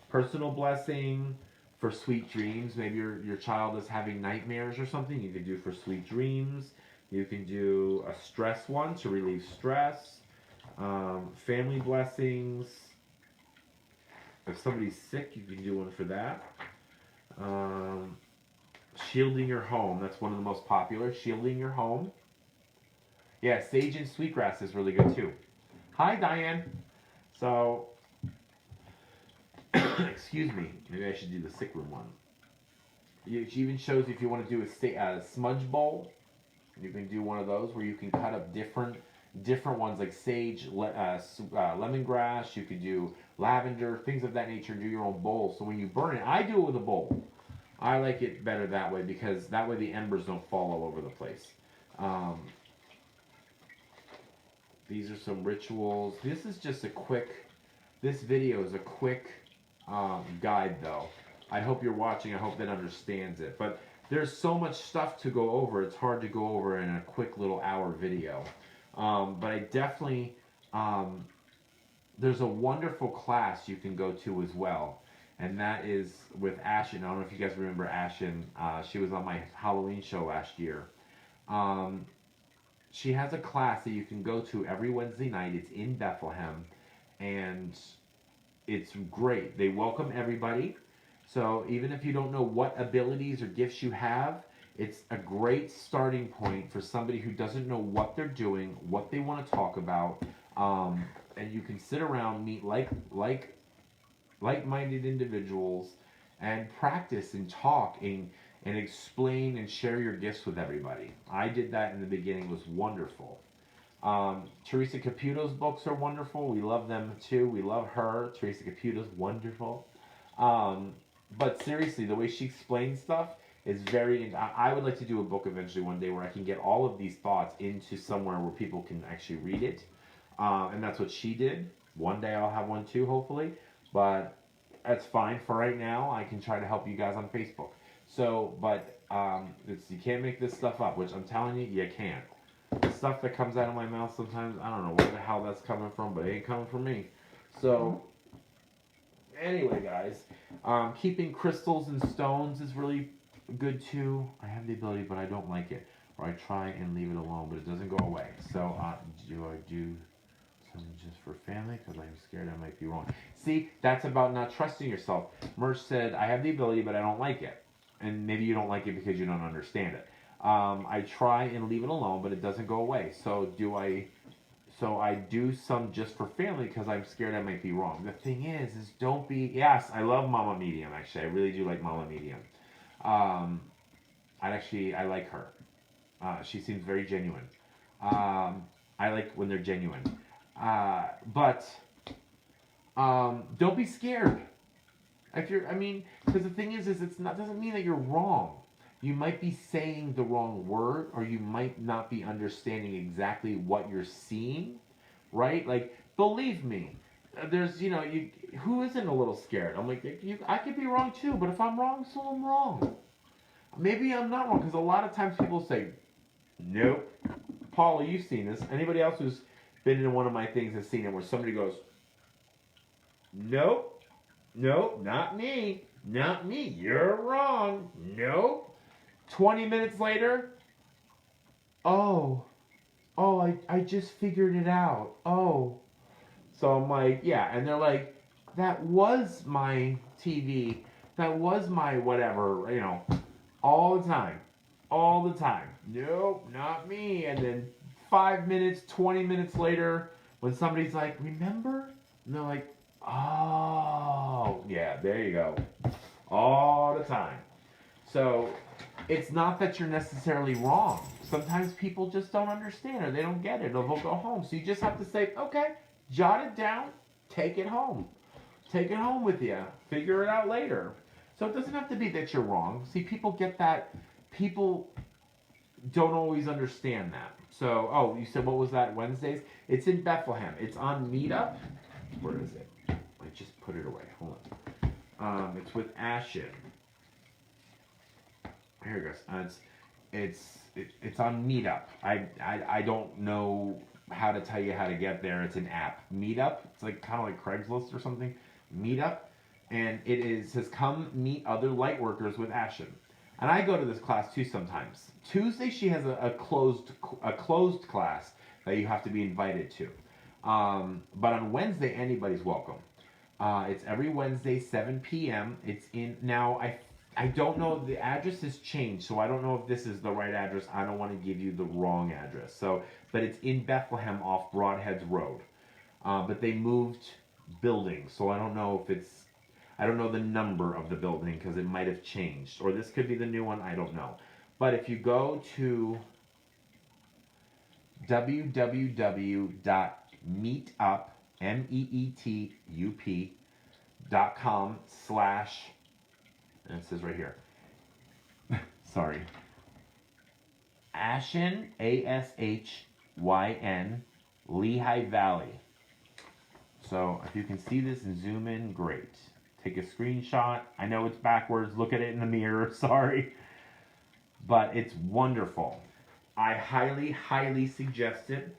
personal blessing for sweet dreams. Maybe your child is having nightmares or something. You could do for sweet dreams. You can do a stress one to relieve stress. Family blessings. If somebody's sick, you can do one for that. Shielding your home. That's one of the most popular. Shielding your home. Yeah, sage and sweetgrass is really good too. Hi, Diane. So, excuse me. Maybe I should do the sick room one. She even shows you if you want to do a smudge bowl. You can do one of those where you can cut up different ones like sage, lemongrass. You could do lavender, things of that nature. Do your own bowl. So when you burn it, I do it with a bowl. I like it better that way because that way the embers don't fall all over the place. These are some rituals. This is just this video is a quick guide though. I hope you're watching. I hope that understands it. But there's so much stuff to go over. It's hard to go over in a quick little hour video. But I definitely, there's a wonderful class you can go to as well. And that is with Ashen. I don't know if you guys remember Ashen. She was on my Halloween show last year. She has a class that you can go to every Wednesday night. It's in Bethlehem. And it's great. They welcome everybody. So even if you don't know what abilities or gifts you have, it's a great starting point for somebody who doesn't know what they're doing, what they want to talk about. And you can sit around, meet like-minded individuals and practice and talk and explain and share your gifts with everybody. I did that in the beginning. It was wonderful. Teresa Caputo's books are wonderful. We love them too. We love her. Teresa Caputo's wonderful. But seriously, the way she explains stuff is very. I would like to do a book eventually one day where I can get all of these thoughts into somewhere where people can actually read it. And that's what she did. One day I'll have one too, hopefully. But that's fine for right now. I can try to help you guys on Facebook. So, but you can't make this stuff up, which I'm telling you, you can't. The stuff that comes out of my mouth sometimes, I don't know where the hell that's coming from, but it ain't coming from me. So, anyway, guys, keeping crystals and stones is really good too. I have the ability, but I don't like it. Or I try and leave it alone, but it doesn't go away. So, do I do something just for family? Because I'm scared I might be wrong. See, that's about not trusting yourself. Merch said, I have the ability, but I don't like it. And maybe you don't like it because you don't understand it. I try and leave it alone, but it doesn't go away. So I do some just for family because I'm scared I might be wrong. The thing is don't be. Yes, I love Mama Medium. Actually, I really do like Mama Medium. I like her. She seems very genuine. I like when they're genuine. But don't be scared. Because the thing is doesn't mean that you're wrong. You might be saying the wrong word, or you might not be understanding exactly what you're seeing, right? Like, believe me, there's, who isn't a little scared? I'm like, I could be wrong too, but if I'm wrong, so I'm wrong. Maybe I'm not wrong, because a lot of times people say, nope. Paula, you've seen this. Anybody else who's been in one of my things has seen it, where somebody goes, nope, not me, you're wrong, nope. 20 minutes later, I just figured it out. Oh. So I'm like, yeah. And they're like, that was my TV. That was my whatever, all the time. All the time. Nope, not me. And then 5 minutes, 20 minutes later, when somebody's like, remember? And they're like, oh. Yeah, there you go. All the time. So it's not that you're necessarily wrong. Sometimes people just don't understand or they don't get it or they'll go home. So you just have to say, okay, jot it down, take it home. Take it home with you. Figure it out later. So it doesn't have to be that you're wrong. See, people get that. People don't always understand that. So, you said what was that, Wednesdays? It's in Bethlehem. It's on Meetup. Where is it? I just put it away. Hold on. It's with Ashen. Here it goes. It's on Meetup. I don't know how to tell you how to get there. It's an app. Meetup. It's like kind of like Craigslist or something. Meetup, and says come meet other light workers with Ashen. And I go to this class too sometimes. Tuesday she has a closed class that you have to be invited to. But on Wednesday anybody's welcome. It's every Wednesday 7 p.m. It's in now. I don't know, the address has changed, so I don't know if this is the right address. I don't want to give you the wrong address. But it's in Bethlehem off Broadheads Road. But they moved buildings, so I don't know I don't know the number of the building because it might have changed. Or this could be the new one, I don't know. But if you go to www.meetup.com/ and it says right here. Sorry. Ashen, ASHYN, Lehigh Valley. So if you can see this and zoom in, great. Take a screenshot. I know it's backwards. Look at it in the mirror. Sorry. But it's wonderful. I highly, highly suggest it.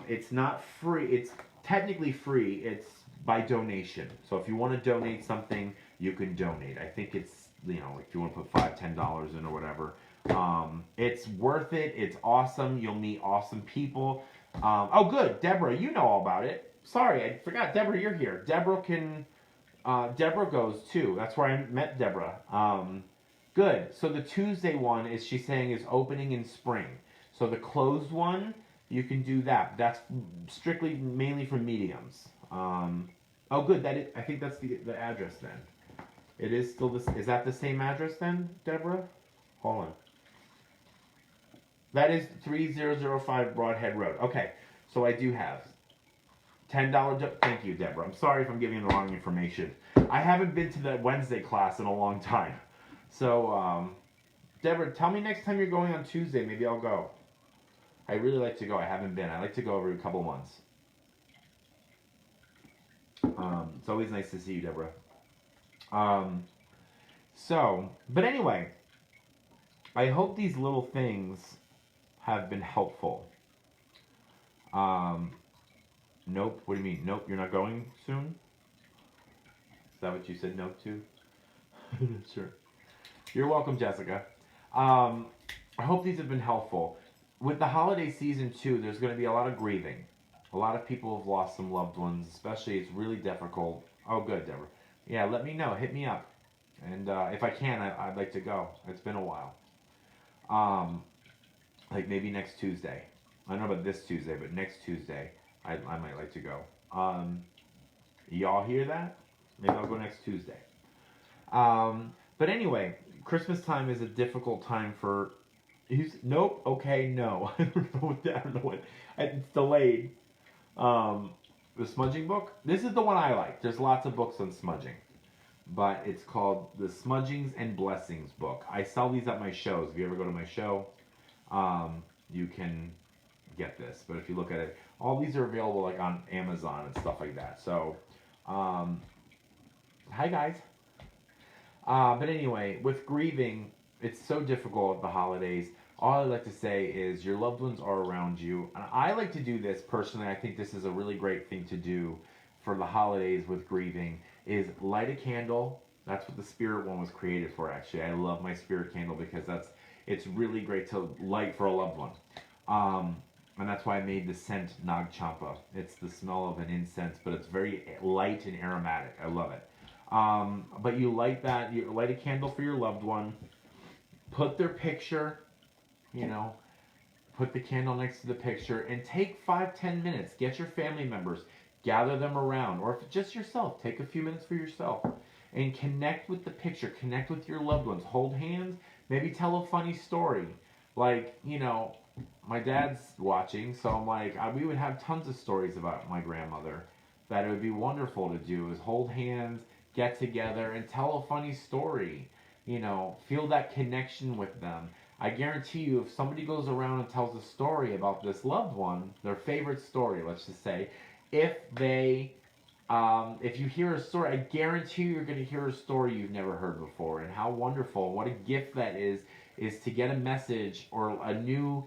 It's not free. It's technically free. It's by donation. So if you want to donate something, you can donate. I think it's, if you want to put $5, $10 in or whatever. It's worth it. It's awesome. You'll meet awesome people. Oh, good. Deborah, you know all about it. Sorry, I forgot. Deborah, you're here. Deborah goes too. That's where I met Deborah. Good. So the Tuesday one she's saying is opening in spring. So the closed one, you can do that. That's strictly mainly for mediums. Oh, good. I think that's the address then. It is still this. Is that the same address then, Deborah? Hold on. That is 3005 Broadhead Road. Okay, so I do have $10. Thank you, Deborah. I'm sorry if I'm giving you the wrong information. I haven't been to the Wednesday class in a long time. So, Deborah, tell me next time you're going on Tuesday. Maybe I'll go. I really like to go. I haven't been. I like to go every couple months. It's always nice to see you, Deborah. But anyway, I hope these little things have been helpful. Nope. What do you mean? Nope, you're not going soon? Is that what you said no to? Sure. You're welcome, Jessica. I hope these have been helpful. With the holiday season, too, there's going to be a lot of grieving. A lot of people have lost some loved ones, especially it's really difficult. Oh, good, Deborah. Yeah, let me know. Hit me up. And if I can, I'd like to go. It's been a while. Like maybe next Tuesday. I don't know about this Tuesday, but next Tuesday, I might like to go. Y'all hear that? Maybe I'll go next Tuesday. But anyway, Christmas time is a difficult time for... Nope, okay, no. I don't know what... It's delayed. The Smudging Book. This is the one I like. There's lots of books on smudging. But it's called the Smudgings and Blessings book. I sell these at my shows. If you ever go to my show, you can get this. But if you look at it, all these are available like on Amazon and stuff like that. So, hi guys. But anyway, with grieving, it's so difficult at the holidays. All I like to say is your loved ones are around you. And I like to do this personally. I think this is a really great thing to do for the holidays with grieving is light a candle. That's what the spirit one was created for, actually. I love my spirit candle because it's really great to light for a loved one. And that's why I made the scent Nag Champa. It's the smell of an incense, but it's very light and aromatic. I love it. But you light that, you light a candle for your loved one, put their picture, put the candle next to the picture, and take 5-10 minutes. Get your family members, gather them around, or if just yourself, take a few minutes for yourself, and connect with the picture, connect with your loved ones, hold hands, maybe tell a funny story. Like, my dad's watching, so I'm like, we would have tons of stories about my grandmother that it would be wonderful to do, is hold hands, get together, and tell a funny story. Feel that connection with them. I guarantee you, if somebody goes around and tells a story about this loved one, their favorite story, let's just say, if you hear a story, I guarantee you're going to hear a story you've never heard before, and how wonderful, what a gift that is to get a message or a new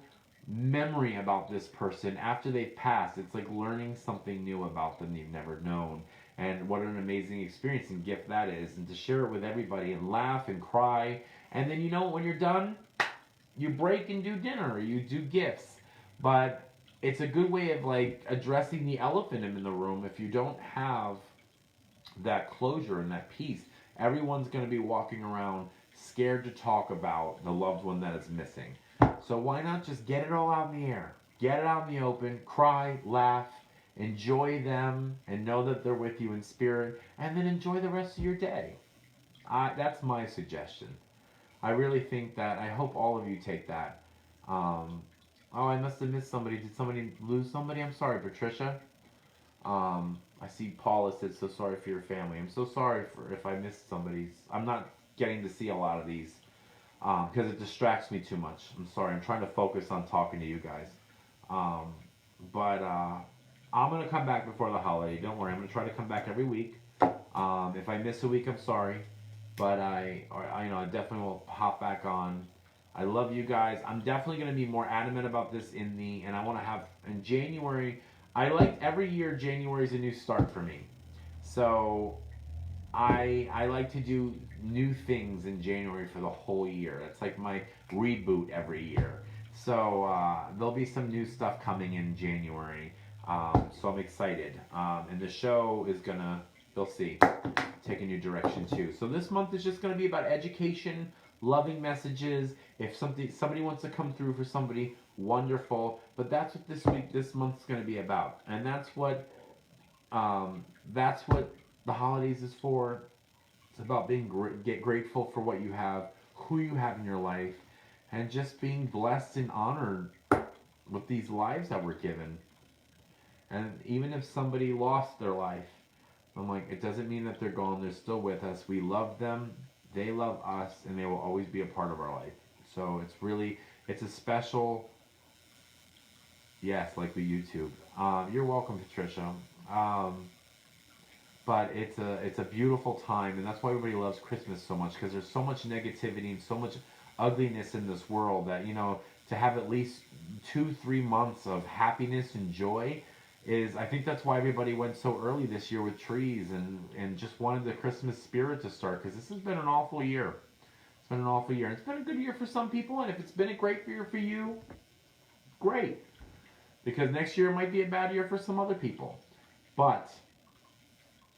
memory about this person after they've passed. It's like learning something new about them you've never known, and what an amazing experience and gift that is, and to share it with everybody and laugh and cry, and then when you're done, you break and do dinner, or you do gifts. But it's a good way of like addressing the elephant in the room. If you don't have that closure and that peace, everyone's going to be walking around scared to talk about the loved one that is missing. So why not just get it all out in the air? Get it out in the open, cry, laugh, enjoy them, and know that they're with you in spirit, and then enjoy the rest of your day. That's my suggestion. I really think that, I hope all of you take that. I must have missed somebody. Did somebody lose somebody? I'm sorry, Patricia. I see Paula said, so sorry for your family. I'm so sorry if I missed somebody's. I'm not getting to see a lot of these because it distracts me too much. I'm sorry. I'm trying to focus on talking to you guys. But I'm going to come back before the holiday. Don't worry. I'm going to try to come back every week. If I miss a week, I'm sorry. But I definitely will hop back on. I love you guys. I'm definitely going to be more adamant about this and I want to have, in January, every year January is a new start for me. So I like to do new things in January for the whole year. That's like my reboot every year. So there'll be some new stuff coming in January. So I'm excited. And the show is going to, you'll see, take a new direction too. So this month is just going to be about education, loving messages. If somebody wants to come through for somebody, wonderful. But that's what this month is going to be about. And that's what the holidays is for. It's about get grateful for what you have, who you have in your life, and just being blessed and honored with these lives that we're given. And even if somebody lost their life, I'm like, it doesn't mean that they're gone. They're still with us. We love them. They love us, and they will always be a part of our life. So it's a special, yes, like the YouTube. You're welcome, Patricia. But it's a beautiful time, and that's why everybody loves Christmas so much, because there's so much negativity and so much ugliness in this world that, to have at least 2-3 months of happiness and joy is, I think that's why everybody went so early this year with trees and just wanted the Christmas spirit to start, because this has been an awful year. It's been an awful year. And it's been a good year for some people, and if it's been a great year for you, great. Because next year might be a bad year for some other people. But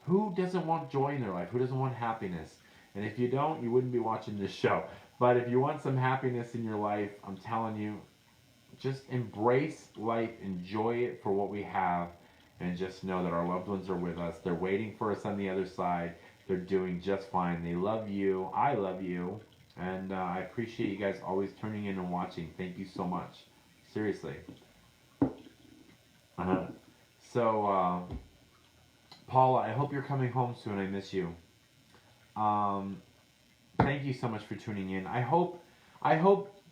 who doesn't want joy in their life? Who doesn't want happiness? And if you don't, you wouldn't be watching this show. But if you want some happiness in your life, I'm telling you, just embrace life, enjoy it for what we have, and just know that our loved ones are with us. They're waiting for us on the other side. They're doing just fine. They love you. I love you. And I appreciate you guys always tuning in and watching. Thank you so much. Seriously. So, Paula, I hope you're coming home soon. I miss you. Thank you so much for tuning in. I hope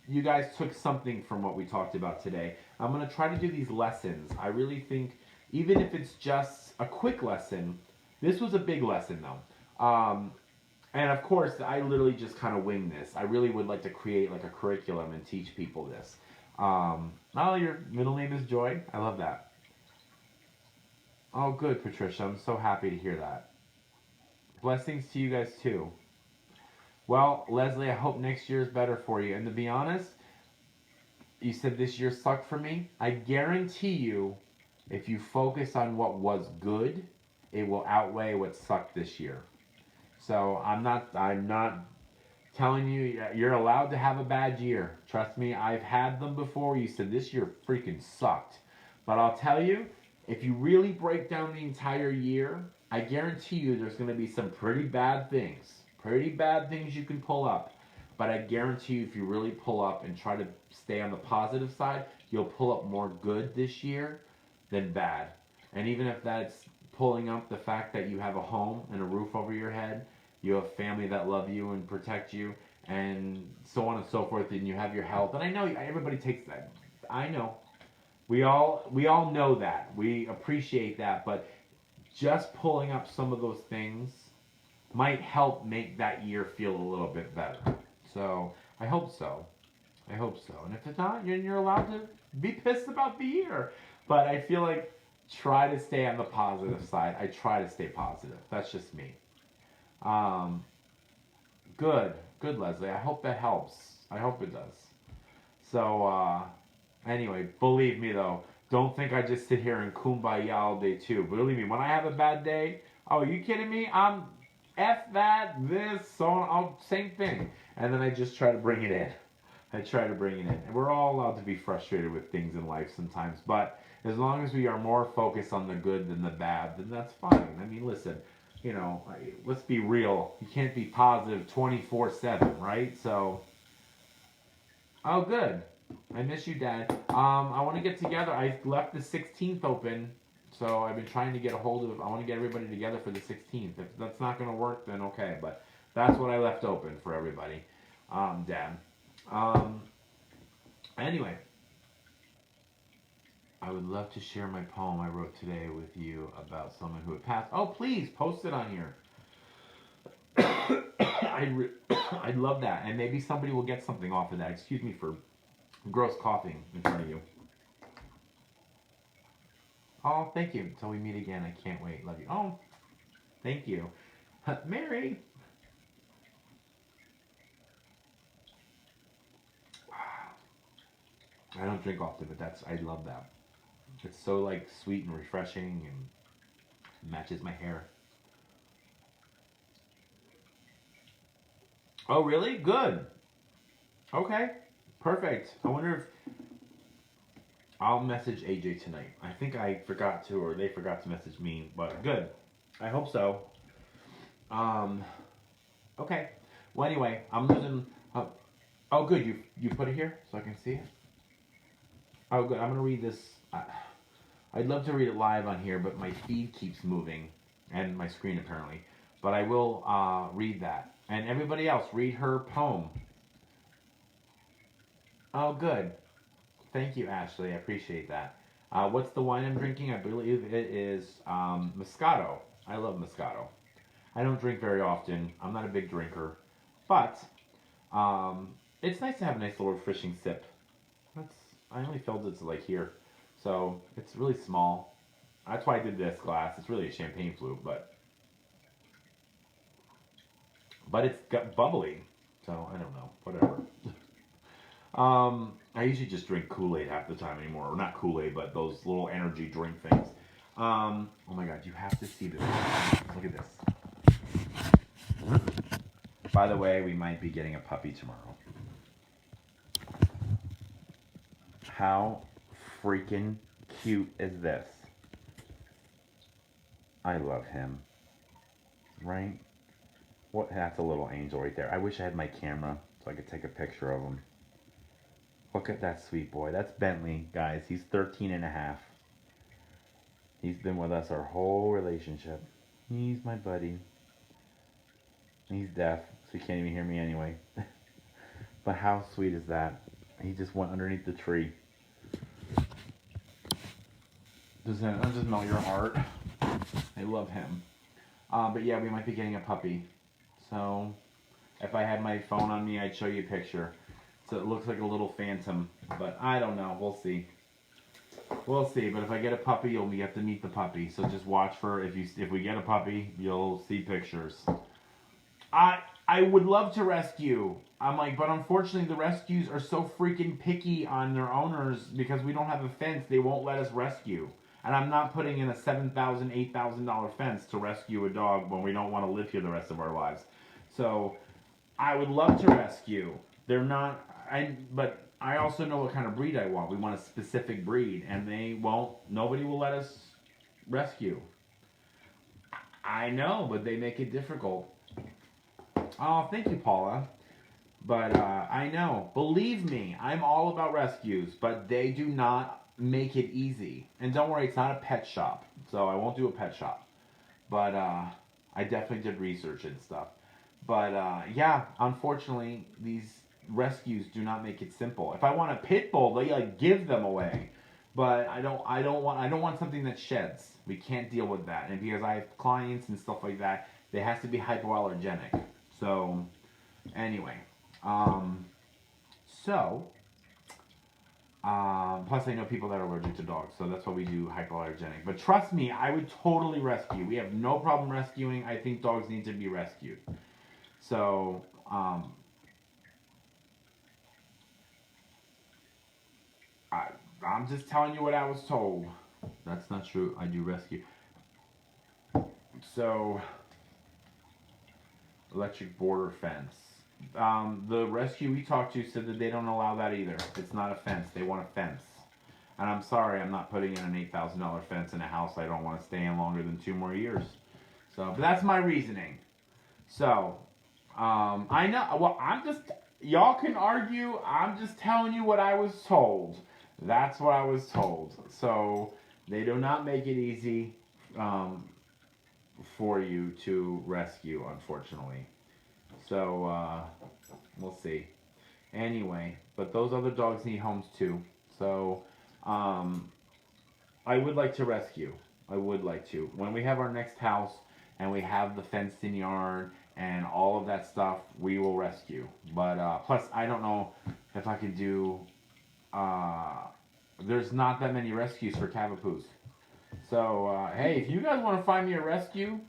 you guys took something from what we talked about today. I'm going to try to do these lessons. I really think, even if it's just a quick lesson, this was a big lesson though. And of course, I literally just kind of wing this. I really would like to create like a curriculum and teach people this. Oh, your middle name is Joy? I love that. Oh, good, Patricia. I'm so happy to hear that. Blessings to you guys too. Well, Leslie, I hope next year is better for you. And to be honest, you said this year sucked for me. I guarantee you, if you focus on what was good, it will outweigh what sucked this year. So I'm not telling you you're allowed to have a bad year. Trust me, I've had them before. You said this year freaking sucked. But I'll tell you, if you really break down the entire year, I guarantee you there's going to be some pretty bad things. Pretty bad things you can pull up. But I guarantee you if you really pull up and try to stay on the positive side, you'll pull up more good this year than bad. And even if that's pulling up the fact that you have a home and a roof over your head, you have family that love you and protect you, and so on and so forth, and you have your health. And I know everybody takes that. I know. We all know that. We appreciate that, but just pulling up some of those things might help make that year feel a little bit better. So I hope so. I hope so. And if it's not, you're allowed to be pissed about the year. But I feel like try to stay on the positive side. I try to stay positive. That's just me. Good, Leslie. I hope that helps. I hope it does. So, anyway, believe me though, don't think I just sit here and kumbaya all day too. Believe me, when I have a bad day, oh, are you kidding me? I'm F that, this, so on, same thing. And then I just try to bring it in. I try to bring it in. And we're all allowed to be frustrated with things in life sometimes. But as long as we are more focused on the good than the bad, then that's fine. I mean, listen, let's be real. You can't be positive 24/7, right? So, oh, good. I miss you, Dad. I want to get together. I left the 16th open. So I've been trying to get a hold of, I want to get everybody together for the 16th. If that's not going to work, then okay. But that's what I left open for everybody, Dad. Anyway, I would love to share my poem I wrote today with you about someone who had passed. Oh, please, post it on here. I'd love that. And maybe somebody will get something off of that. Excuse me for gross coughing in front of you. Oh, thank you. Until we meet again, I can't wait. Love you. Oh, thank you. Mary. I don't drink often, but I love that. It's so like sweet and refreshing and matches my hair. Oh, really? Good. Okay. Perfect. I wonder if I'll message AJ tonight. I think I forgot to, or they forgot to message me, but good. I hope so. Okay. Well, anyway, I'm losing. Oh, good. You put it here so I can see it? Oh, good. I'm going to read this. I'd love to read it live on here, but my feed keeps moving, and my screen apparently. But I will read that. And everybody else, read her poem. Oh, good. Thank you, Ashley. I appreciate that. What's the wine I'm drinking? I believe it is Moscato. I love Moscato. I don't drink very often. I'm not a big drinker. But it's nice to have a nice little refreshing sip. I only filled it to like here. So it's really small. That's why I did this glass. It's really a champagne flute, but it's got bubbly. So I don't know. Whatever. I usually just drink Kool-Aid half the time anymore. Or not Kool-Aid, but those little energy drink things. Oh my god, you have to see this. Look at this. By the way, we might be getting a puppy tomorrow. How freaking cute is this? I love him. Right? What? That's a little angel right there. I wish I had my camera so I could take a picture of him. Look at that sweet boy. That's Bentley, guys. He's 13 and a half. He's been with us our whole relationship. He's my buddy. He's deaf, so he can't even hear me anyway. But how sweet is that? He just went underneath the tree. Does that just melt your heart? I love him. But yeah, we might be getting a puppy. So if I had my phone on me, I'd show you a picture. So it looks like a little phantom, but I don't know. We'll see. We'll see. But if I get a puppy, you'll have to meet the puppy. So just watch for if we get a puppy, you'll see pictures. I would love to rescue. I'm like, but unfortunately, the rescues are so freaking picky on their owners because we don't have a fence. They won't let us rescue. And I'm not putting in a $7,000, $8,000 fence to rescue a dog when we don't want to live here the rest of our lives. So I would love to rescue. They're not. But I also know what kind of breed I want. We want a specific breed, and nobody will let us rescue. I know, but they make it difficult. Oh, thank you, Paula. But I know. Believe me, I'm all about rescues, but they do not make it easy. And don't worry, it's not a pet shop, so I won't do a pet shop. But I definitely did research and stuff. But yeah, unfortunately, these rescues do not make it simple. If I want a pit bull, they like give them away. But I don't want something that sheds. We can't deal with that. And because I have clients and stuff like that, they has to be hypoallergenic. So anyway, plus I know people that are allergic to dogs, so that's why we do hypoallergenic. But trust me, I would totally rescue. We have no problem rescuing. I think dogs need to be rescued. So I'm just telling you what I was told. That's not true. I do rescue. So, electric border fence. The rescue we talked to said that they don't allow that either. It's not a fence. They want a fence. And I'm sorry, I'm not putting in an $8,000 fence in a house I don't want to stay in longer than 2 more years. So, but that's my reasoning. So, I know. Well, y'all can argue. I'm just telling you what I was told. That's what I was told. So they do not make it easy for you to rescue, unfortunately. So we'll see. Anyway, but those other dogs need homes too. So I would like to rescue. I would like to. When we have our next house and we have the fenced-in yard and all of that stuff, we will rescue. But plus, I don't know if I could do. There's not that many rescues for Cavapoos. So, hey, if you guys want to find me a rescue,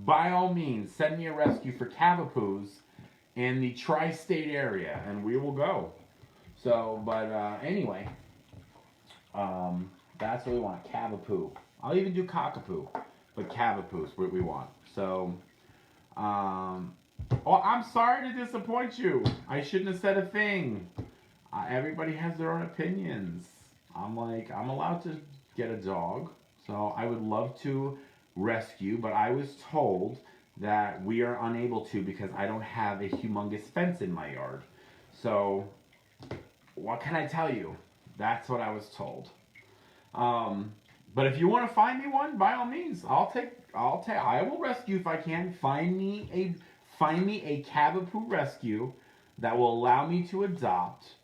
by all means, send me a rescue for Cavapoos in the tri-state area, and we will go. So, but anyway, that's what we want, Cavapoo. I'll even do Cockapoo, but Cavapoos, what we want. So, well, I'm sorry to disappoint you. I shouldn't have said a thing. Everybody has their own opinions. I'm allowed to get a dog, so I would love to rescue, but I was told that we are unable to because I don't have a humongous fence in my yard. So, what can I tell you? That's what I was told. But if you want to find me one, by all means, I will rescue if I can. Find me a Cavapoo rescue that will allow me to adopt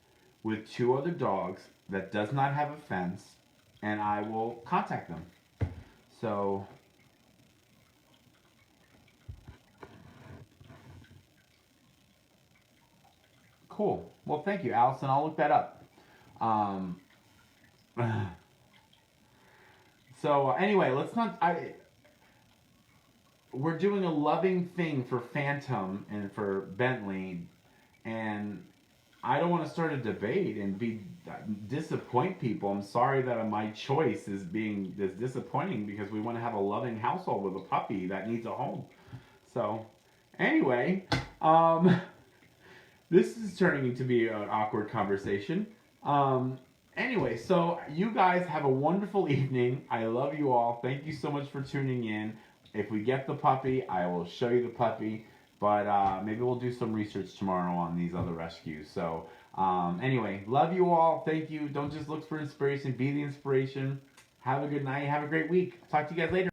with 2 other dogs that does not have a fence, and I will contact them. So, cool. Well, thank you, Allison. I'll look that up. So anyway, we're doing a loving thing for Phantom and for Bentley, and I don't want to start a debate and disappoint people. I'm sorry that my choice is being this disappointing because we want to have a loving household with a puppy that needs a home. So anyway, this is turning into be an awkward conversation. Anyway, so you guys have a wonderful evening. I love you all. Thank you so much for tuning in. If we get the puppy, I will show you the puppy. But maybe we'll do some research tomorrow on these other rescues. So anyway, love you all. Thank you. Don't just look for inspiration. Be the inspiration. Have a good night. Have a great week. Talk to you guys later.